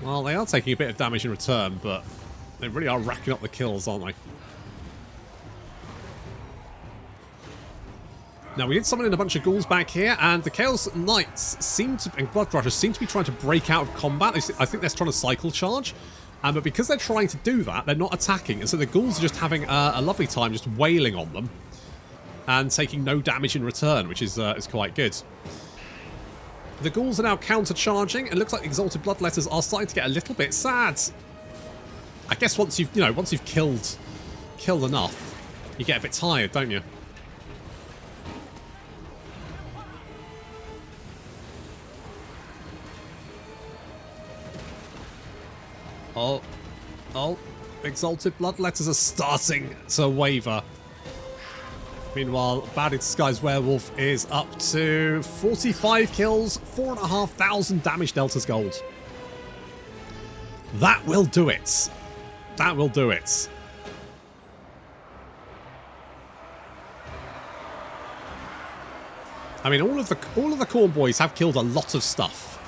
well, they are taking a bit of damage in return, but they really are racking up the kills, aren't they? Now, we did summon in a bunch of ghouls back here, and the Chaos Knights and Blood Crushers seem to be trying to break out of combat. I think they're trying to cycle charge, but because they're trying to do that, they're not attacking, and so the ghouls are just having a lovely time just wailing on them and taking no damage in return, which is quite good. The ghouls are now counter-charging, and it looks like the Exalted Bloodletters are starting to get a little bit sad. I guess once you've killed enough, you get a bit tired, don't you? Oh, Exalted Bloodletters are starting to waver. Meanwhile, Badly Disguised Werewolf is up to 45 kills, 4,500 damage deltas gold. That will do it. That will do it. I mean, all of the Corn Boys have killed a lot of stuff.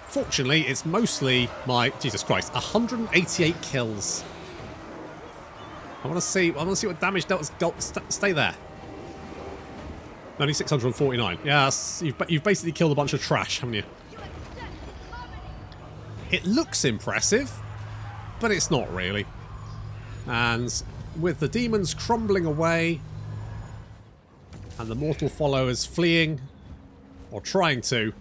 Fortunately, it's mostly my Jesus Christ, 188 kills. I want to see what damage deltas got. Stay there. Only 649. Yes, you've basically killed a bunch of trash, haven't you? It looks impressive, but it's not really. And with the demons crumbling away and the mortal followers fleeing, or trying to,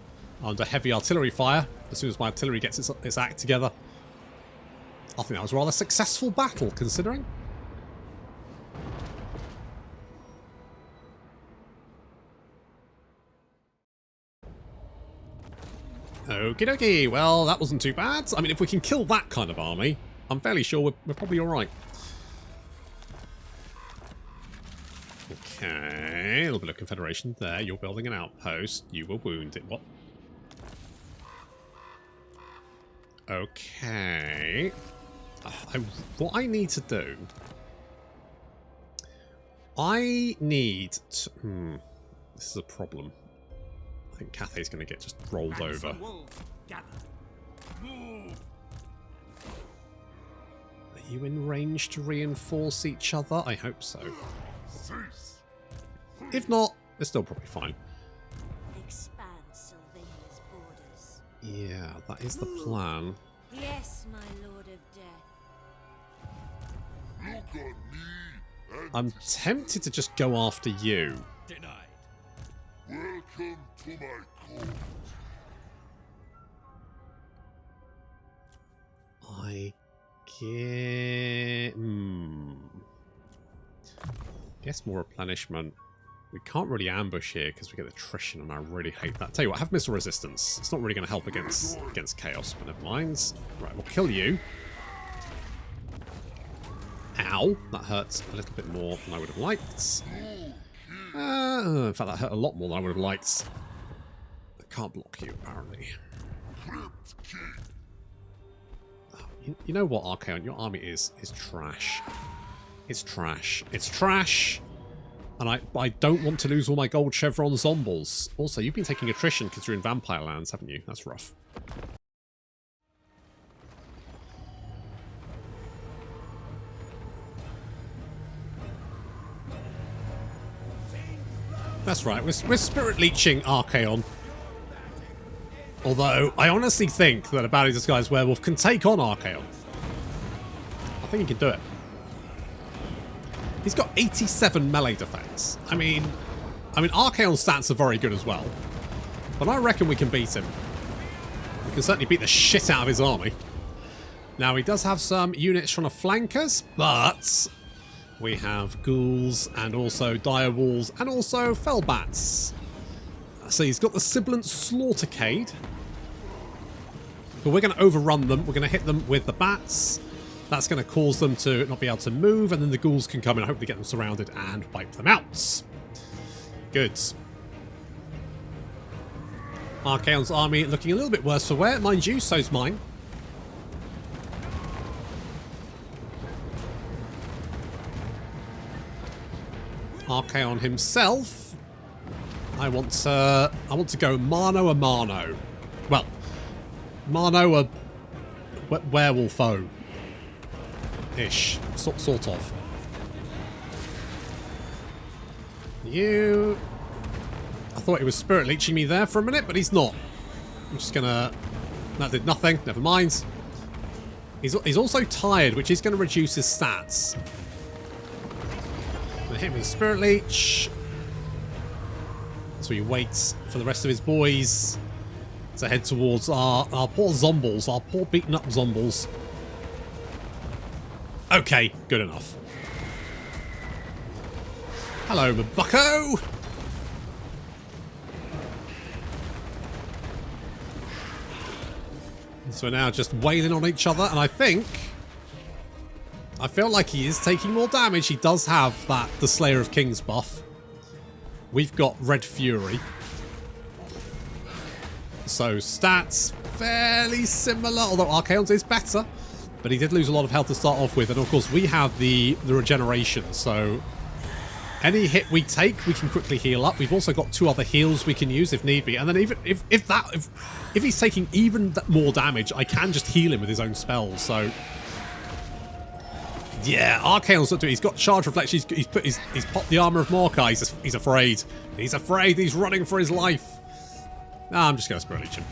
under heavy artillery fire, as soon as my artillery gets its act together, I think that was a rather successful battle, considering. Okie dokie, well, that wasn't too bad. I mean, if we can kill that kind of army, I'm fairly sure we're probably alright. Okay, a little bit of Confederation there. You're building an outpost. You were wounded. What? Okay. What I need to do... I need to... This is a problem. I think Cathay's going to get just rolled over. Are you in range to reinforce each other? I hope so. If not, they're still probably fine. Expand Sylvania's borders. Yeah, that is the plan. Yes, my lord of death. Look on me. I'm tempted to just go after you. Denied. Welcome to my court. I get... Guess more replenishment. We can't really ambush here because we get attrition, and I really hate that. Tell you what, have missile resistance. It's not really going to help against chaos, but never mind. Right, we'll kill you. Ow, that hurts a little bit more than I would have liked. In fact, that hurt a lot more than I would have liked. I can't block you, apparently. Oh, you know what, Archaon? Your army is trash. It's trash. It's trash! And I don't want to lose all my gold chevron zombles. Also, you've been taking attrition because you're in vampire lands, haven't you? That's rough. That's right, we're spirit leeching Archaon. Although, I honestly think that a badly disguised werewolf can take on Archaon. I think he can do it. He's got 87 melee defense. I mean, Archaon's stats are very good as well. But I reckon we can beat him. We can certainly beat the shit out of his army. Now, he does have some units trying to flank us, but... we have ghouls and also dire walls and also fellbats. So he's got the Sibilant Slaughtercade. But we're going to overrun them. We're going to hit them with the bats. That's going to cause them to not be able to move, and then the ghouls can come in and hopefully get them surrounded and wipe them out. Good. Archaon's army looking a little bit worse for wear. Mind you, so's mine. Archaon himself, I want to go mano a mano. Well, mano a werewolfo ish, sort of. You, I thought he was spirit leeching me there for a minute, but he's not. I'm just gonna. That did nothing. Never mind. He's also tired, which is going to reduce his stats. Hit him with a Spirit Leech. So he waits for the rest of his boys to head towards our poor zombles, our poor beaten up zombles. Okay, good enough. Hello, my bucko! So we're now just wailing on each other, and I feel like he is taking more damage. He does have the Slayer of Kings buff. We've got Red Fury. So stats fairly similar, although Archaon's is better. But he did lose a lot of health to start off with. And of course we have the regeneration. So any hit we take, we can quickly heal up. We've also got 2 other heals we can use if need be. And then even if he's taking even more damage, I can just heal him with his own spells. So yeah, Archaon's not doing. He's got charge reflection. He's popped the armor of Mordecai. He's afraid. He's afraid. He's running for his life. Nah, I'm just going to Spirit Leech him.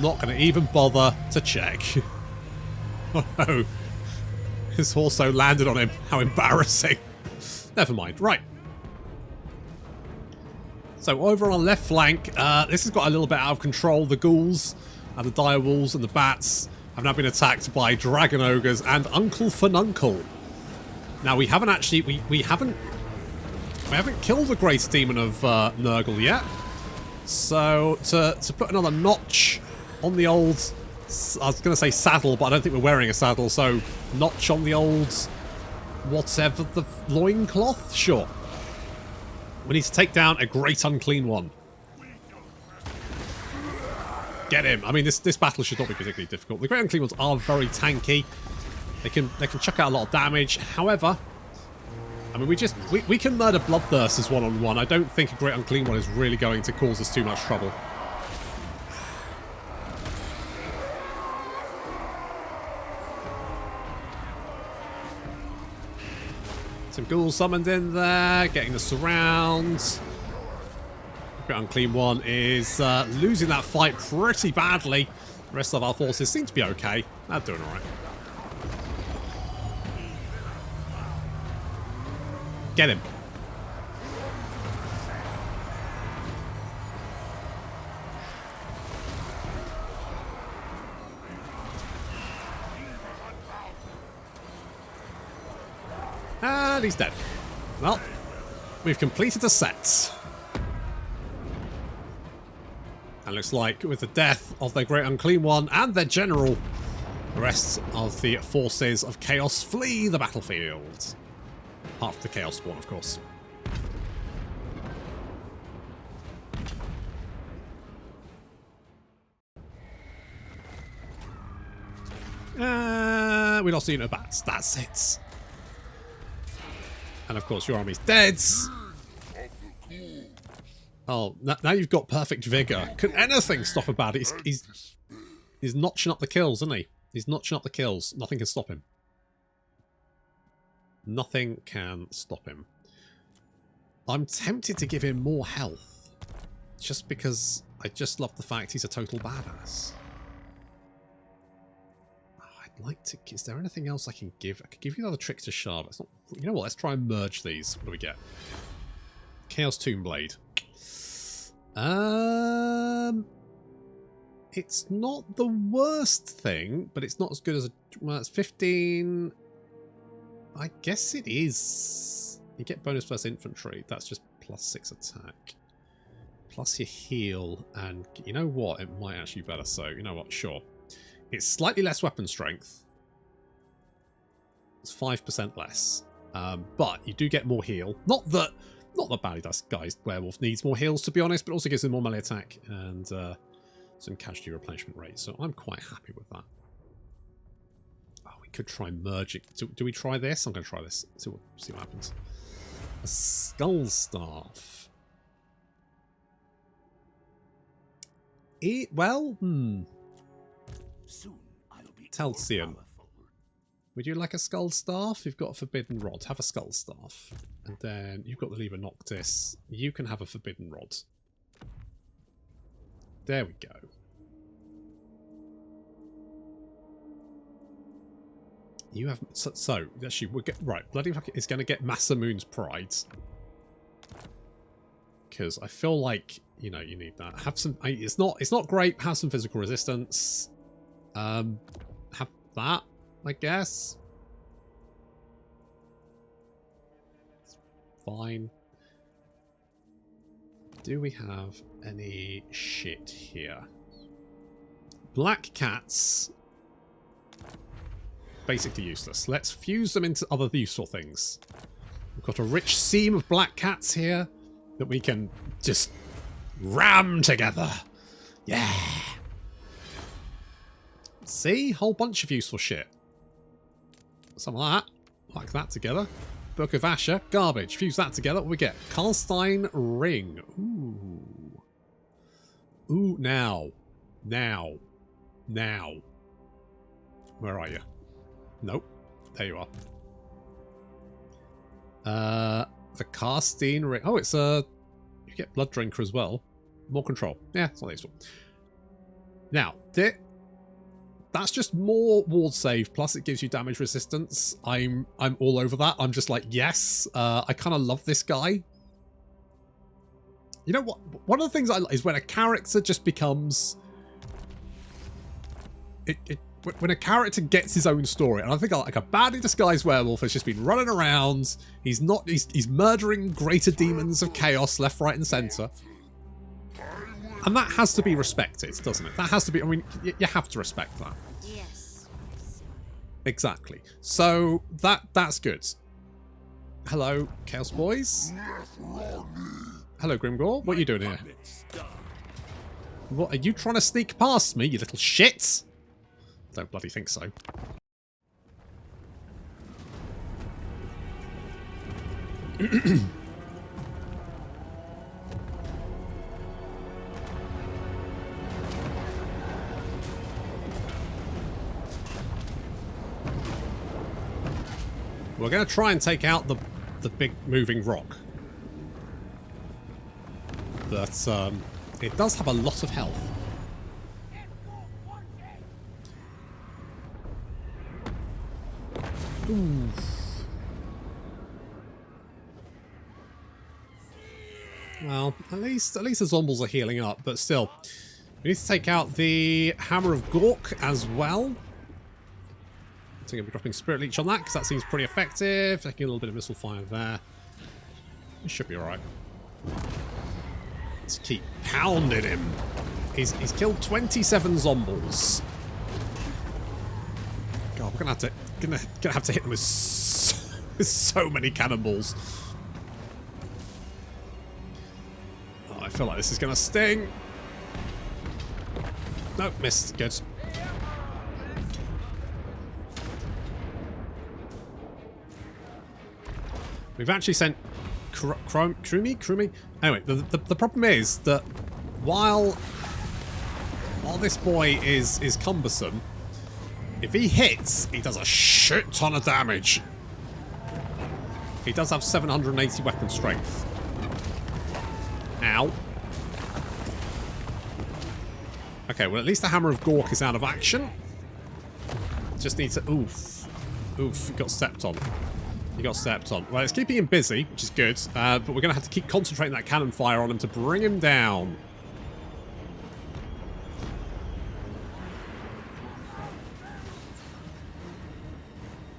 Not going to even bother to check. Oh no. His also landed on him. How embarrassing. Never mind. Right. So over on our left flank, this has got a little bit out of control. The ghouls and the dire wolves and the bats have now been attacked by dragon ogres and Uncle Fununcle. Now we haven't actually we haven't killed the greatest demon of Nurgle yet. So to put another notch on the old, I was going to say saddle, but I don't think we're wearing a saddle. So notch on the old whatever, the loincloth? Sure. We need to take down a great unclean one. Get him. I mean, this battle should not be particularly difficult. The great unclean ones are very tanky. They can chuck out a lot of damage. However, I mean, we can murder bloodthirsters one-on-one. I don't think a great unclean one is really going to cause us too much trouble. Some ghouls summoned in there, getting the surround. Great unclean one is losing that fight pretty badly. The rest of our forces seem to be okay. They're doing alright. Get him. And he's dead. Well, we've completed a set. And looks like with the death of their great unclean one and their general, the rest of the forces of chaos flee the battlefield. Apart from the chaos spawn, of course. We lost a unit of bats. That's it. And of course, your army's dead. Oh, now you've got perfect vigor. Can anything stop a bat? He's notching up the kills, isn't he? He's notching up the kills. Nothing can stop him. Nothing can stop him. I'm tempted to give him more health. Just because I just love the fact he's a total badass. Oh, I'd like to... Is there anything else I can give? I could give you another trick to shove. It's not... You know what? Let's try and merge these. What do we get? Chaos Tomb Blade. It's not the worst thing, but it's not as good as a... Well, it's 15... I guess it is. You get bonus plus infantry. That's just +6 attack. Plus your heal. And you know what? It might actually be better. So, you know what? Sure. It's slightly less weapon strength. It's 5% less. But you do get more heal. Not that badly does, guys. Werewolf needs more heals, to be honest, but also gives him more melee attack and some casualty replenishment rate. So I'm quite happy with that. Oh, we could try merging. Do we try this? I'm going to try this. See what happens. A skull staff. Soon I'll be Telcian. Would you like a skull staff? You've got a forbidden rod. Have a skull staff. And then you've got the Liber Noctis. You can have a forbidden rod. There we go. You have... So actually, we'll get... Right, Bloody Fuck is going to get Masamoon's Pride. Because I feel like, you know, you need that. Have some... It's not great. Have some physical resistance. Have that, I guess. It's fine. Do we have any shit here? Black cats. Basically useless. Let's fuse them into other useful things. We've got a rich seam of black cats here. that we can just ram together. Yeah. See? Whole bunch of useful shit. Some of that. Like that together. Book of Asher. Garbage. Fuse that together. What we get? Karstein Ring. Ooh. Ooh, now. Now. Now. Where are you? Nope. There you are. The Karstein Ring. Oh, it's a... You get Blood Drinker as well. More control. Yeah, it's not useful. Now, that's just more ward save, plus it gives you damage resistance. I'm all over that. I'm just like, yes, I kind of love this guy. You know what? One of the things I like is when a character just becomes... When a character gets his own story, and I think like a badly disguised werewolf has just been running around. He's murdering greater demons of chaos left, right, and centre. And that has to be respected, doesn't it? That has to be, I mean, you have to respect that. Yes. Exactly. So that's good. Hello, Chaos Boys. Hello, Grimgore. What are you doing here? What, are you trying to sneak past me, you little shit? Don't bloody think so. We're going to try and take out the big moving rock. But it does have a lot of health. Ooh. Well, at least the zombies are healing up, but still. We need to take out the Hammer of Gork as well. So I'm going to be dropping Spirit Leech on that, because that seems pretty effective. Taking a little bit of missile fire there. It should be alright. Let's keep pounding him. He's killed 27 zombies. God, we're gonna have to hit them with so many cannonballs. Oh, I feel like this is gonna sting. Nope, missed. Good. We've actually sent Krumi? Anyway, the problem is that while this boy is cumbersome, if he hits, he does a shit ton of damage. He does have 780 weapon strength. Ow. Okay, well at least the Hammer of Gork is out of action. Just need to... Oof. Oof, got stepped on. He got stepped on. Well, it's keeping him busy, which is good, but we're going to have to keep concentrating that cannon fire on him to bring him down.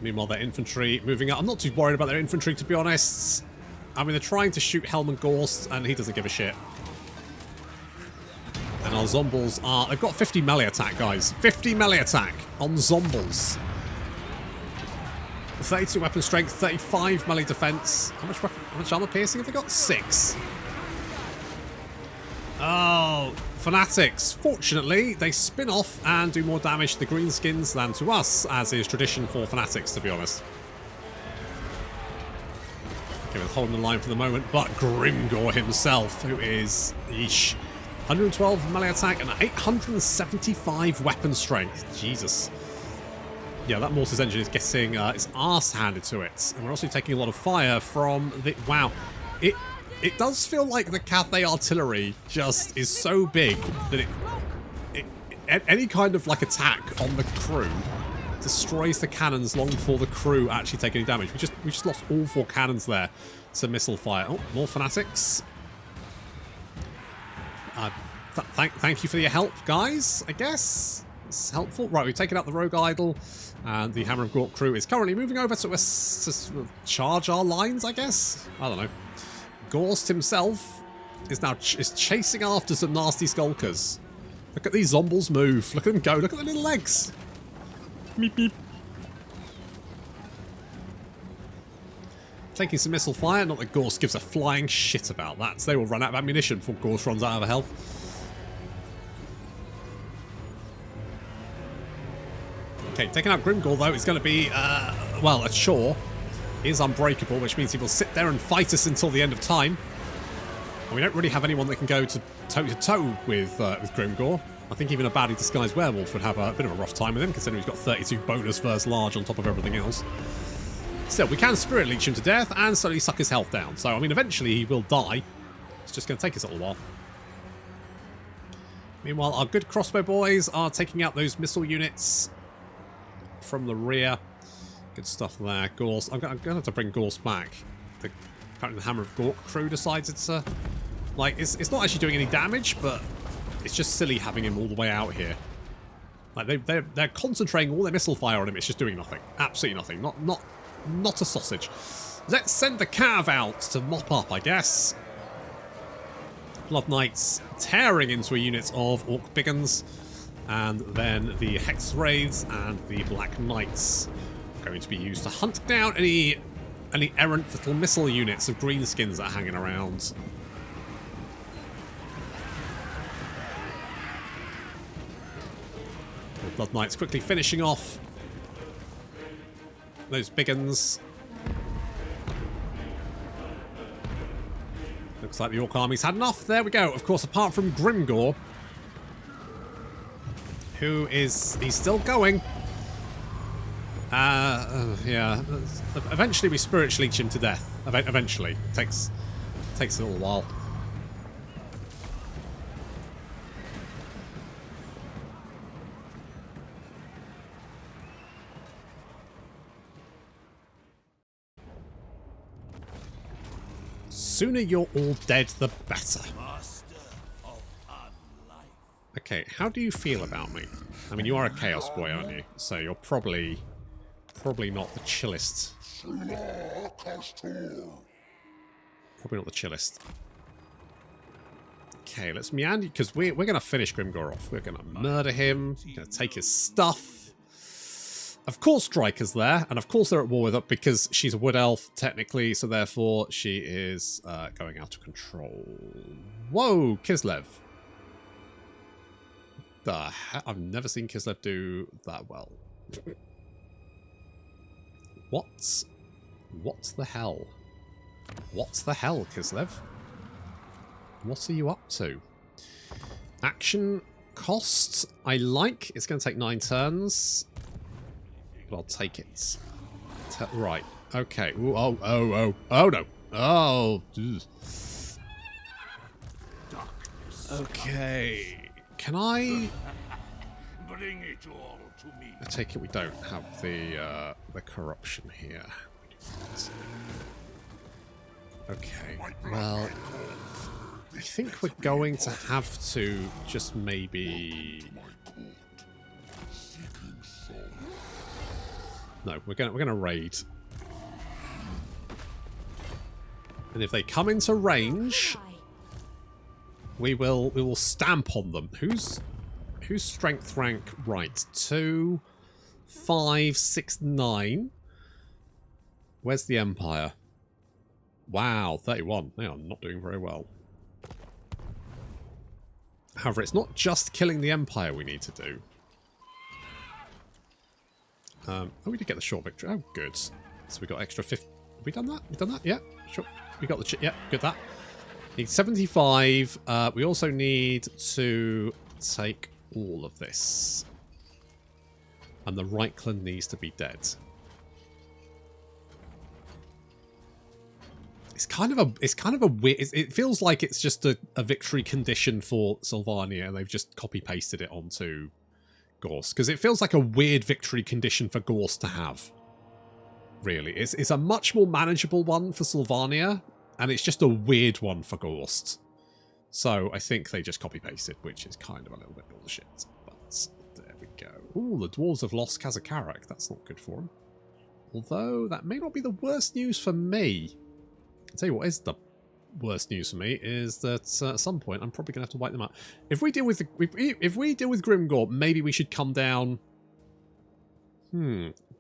Meanwhile, their infantry moving up. I'm not too worried about their infantry, to be honest. I mean, they're trying to shoot Helman Ghorst, and he doesn't give a shit. And our zombies are... They've got 50 melee attack, guys. 50 melee attack on zombies. 32 weapon strength, 35 melee defense. How much armor piercing have they got? 6. Oh, Fanatics. Fortunately, they spin off and do more damage to the greenskins than to us, as is tradition for Fanatics, to be honest. Okay, we're holding the line for the moment, but Grimgore himself, who is... Yeesh. 112 melee attack and 875 weapon strength. Jesus. Yeah, that Mortar's engine is getting its arse handed to it. And we're also taking a lot of fire from the... Wow. It does feel like the Cathay artillery just is so big that any kind of like attack on the crew destroys the cannons long before the crew actually take any damage. We just lost all 4 cannons there to missile fire. Oh, more Fanatics. Thank you for your help, guys, I guess. It's helpful. Right, we've taken out the Rogue Idol, and the Hammer of Gork crew is currently moving over to charge our lines, I guess? I don't know. Ghorst himself is now chasing after some nasty skulkers. Look at these zombies move. Look at them go. Look at their little legs. Meep, meep. Taking some missile fire. Not that Ghorst gives a flying shit about that. So they will run out of ammunition before Ghorst runs out of health. Okay, taking out Grimgor, though, is going to be, well, a chore. He is unbreakable, which means he will sit there and fight us until the end of time. And we don't really have anyone that can go to toe-to-toe with Grimgor. I think even a badly disguised werewolf would have a bit of a rough time with him, considering he's got 32 bonus versus large on top of everything else. Still, we can Spirit Leech him to death and slowly suck his health down. So, I mean, eventually he will die. It's just going to take us a little while. Meanwhile, our good crossbow boys are taking out those missile units from the rear. Good stuff there. Ghorst. I'm going to have to bring Ghorst back. Apparently the Hammer of Gork crew decides it's like it's not actually doing any damage, but it's just silly having him all the way out here. Like they're concentrating all their missile fire on him. It's just doing nothing. Absolutely nothing. Not a sausage. Let's send the Cav out to mop up, I guess. Blood Knights tearing into a unit of Orc Biggins, and then the Hex Wraiths and the Black Knights are going to be used to hunt down any errant little missile units of greenskins that are hanging around. The Blood Knights quickly finishing off those Biggins. Looks like the Orc army's had enough. There we go. Of course, apart from Grimgor, he's still going. Yeah. Eventually we Spirit Leech him to death. Eventually. Takes a little while. Sooner you're all dead, the better. Okay, how do you feel about me? I mean, you are a Chaos boy, aren't you? So you're probably not the chillest. Probably not the chillest. Okay, let's meander, because we're going to finish Grimgor off. We're going to murder him. We're going to take his stuff. Of course Striker's there, and of course they're at war with her because she's a wood elf, technically, so therefore she is going out of control. Whoa, Kislev. The hell? I've never seen Kislev do that well. What the hell? What the hell, Kislev? What are you up to? Action cost, I like. It's going to take 9 turns. But I'll take it. Right. Okay. Ooh, oh no. Oh. Ugh. Okay. Can I... Bring it all to me. I take it we don't have the corruption here. Okay. Well, I think we're going to have to just maybe... No, we're gonna raid. And if they come into range, we will stamp on them. Who's strength rank right? 2, 5, 6, 9. Where's the Empire? Wow, 31. They are not doing very well. However, it's not just killing the Empire we need to do. Oh, we did get the short victory. Oh, good. So we got extra 50. Have we done that? We done that? Yeah, sure. We got the yeah, good that. Need 75. We also need to take all of this, and the Reichland needs to be dead. It's kind of a weird. It feels like it's just a victory condition for Sylvania, and they've just copy pasted it onto Ghorst, because it feels like a weird victory condition for Ghorst to have. Really, it's a much more manageable one for Sylvania, and it's just a weird one for Ghorst. So I think they just copy pasted, which is kind of a little bit bullshit. But there we go. Ooh, the dwarves have lost Kazakarak. That's not good for them. Although that may not be the worst news for me. I'll tell you what is the worst news for me is that at some point I'm probably going to have to wipe them out. If we deal with if we deal with Grimgor, maybe we should come down.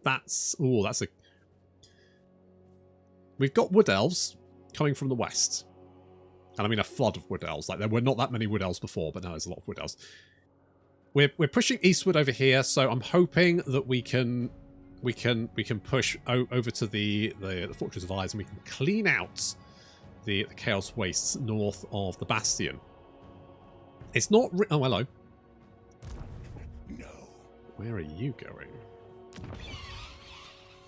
That's a. we've got Wood Elves coming from the west. And I mean a flood of Wood Elves. Like, there were not that many Wood Elves before, but now there's a lot of Wood Elves. We're pushing eastward over here, so I'm hoping that we can push over to the Fortress of Eyes, and we can clean out the Chaos Wastes north of the Bastion. It's not... oh, hello. No. Where are you going?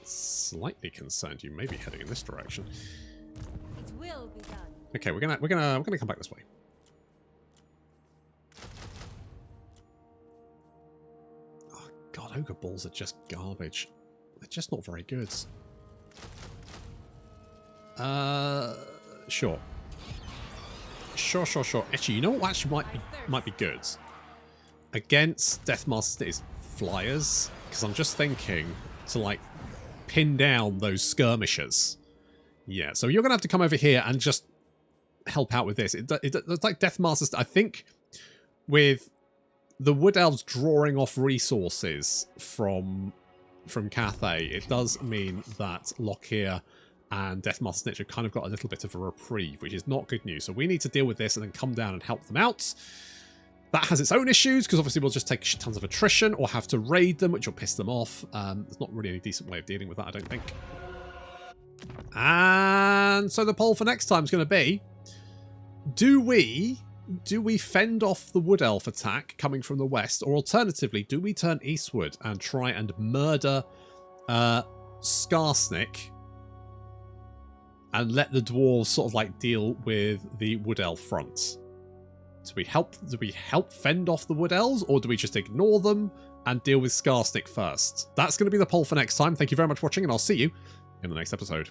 Slightly concerned you may be heading in this direction. It will be done. Okay, we're gonna come back this way. Oh god, ogre balls are just garbage. They're just not very good. Sure. Sure. Actually, you know what actually might be good? Against Deathmaster's flyers, because I'm just thinking to like pin down those skirmishers. Yeah, so you're gonna have to come over here and just help out with this. It's like Deathmaster's. I think with the Wood Elves drawing off resources from Cathay, it does mean that Lockyer and Deathmaster Snitch have kind of got a little bit of a reprieve, which is not good news. So we need to deal with this and then come down and help them out. That has its own issues, because obviously we'll just take tons of attrition or have to raid them, which will piss them off. There's not really any decent way of dealing with that, I don't think. And so the poll for next time is going to be, do we fend off the Wood Elf attack coming from the west, or alternatively, do we turn eastward and try and murder Skarsnik and let the dwarves sort of like deal with the Wood Elf front? Do we help fend off the Wood Elves, or do we just ignore them and deal with Skarsnik first? That's going to be the poll for next time. Thank you very much for watching, and I'll see you in the next episode.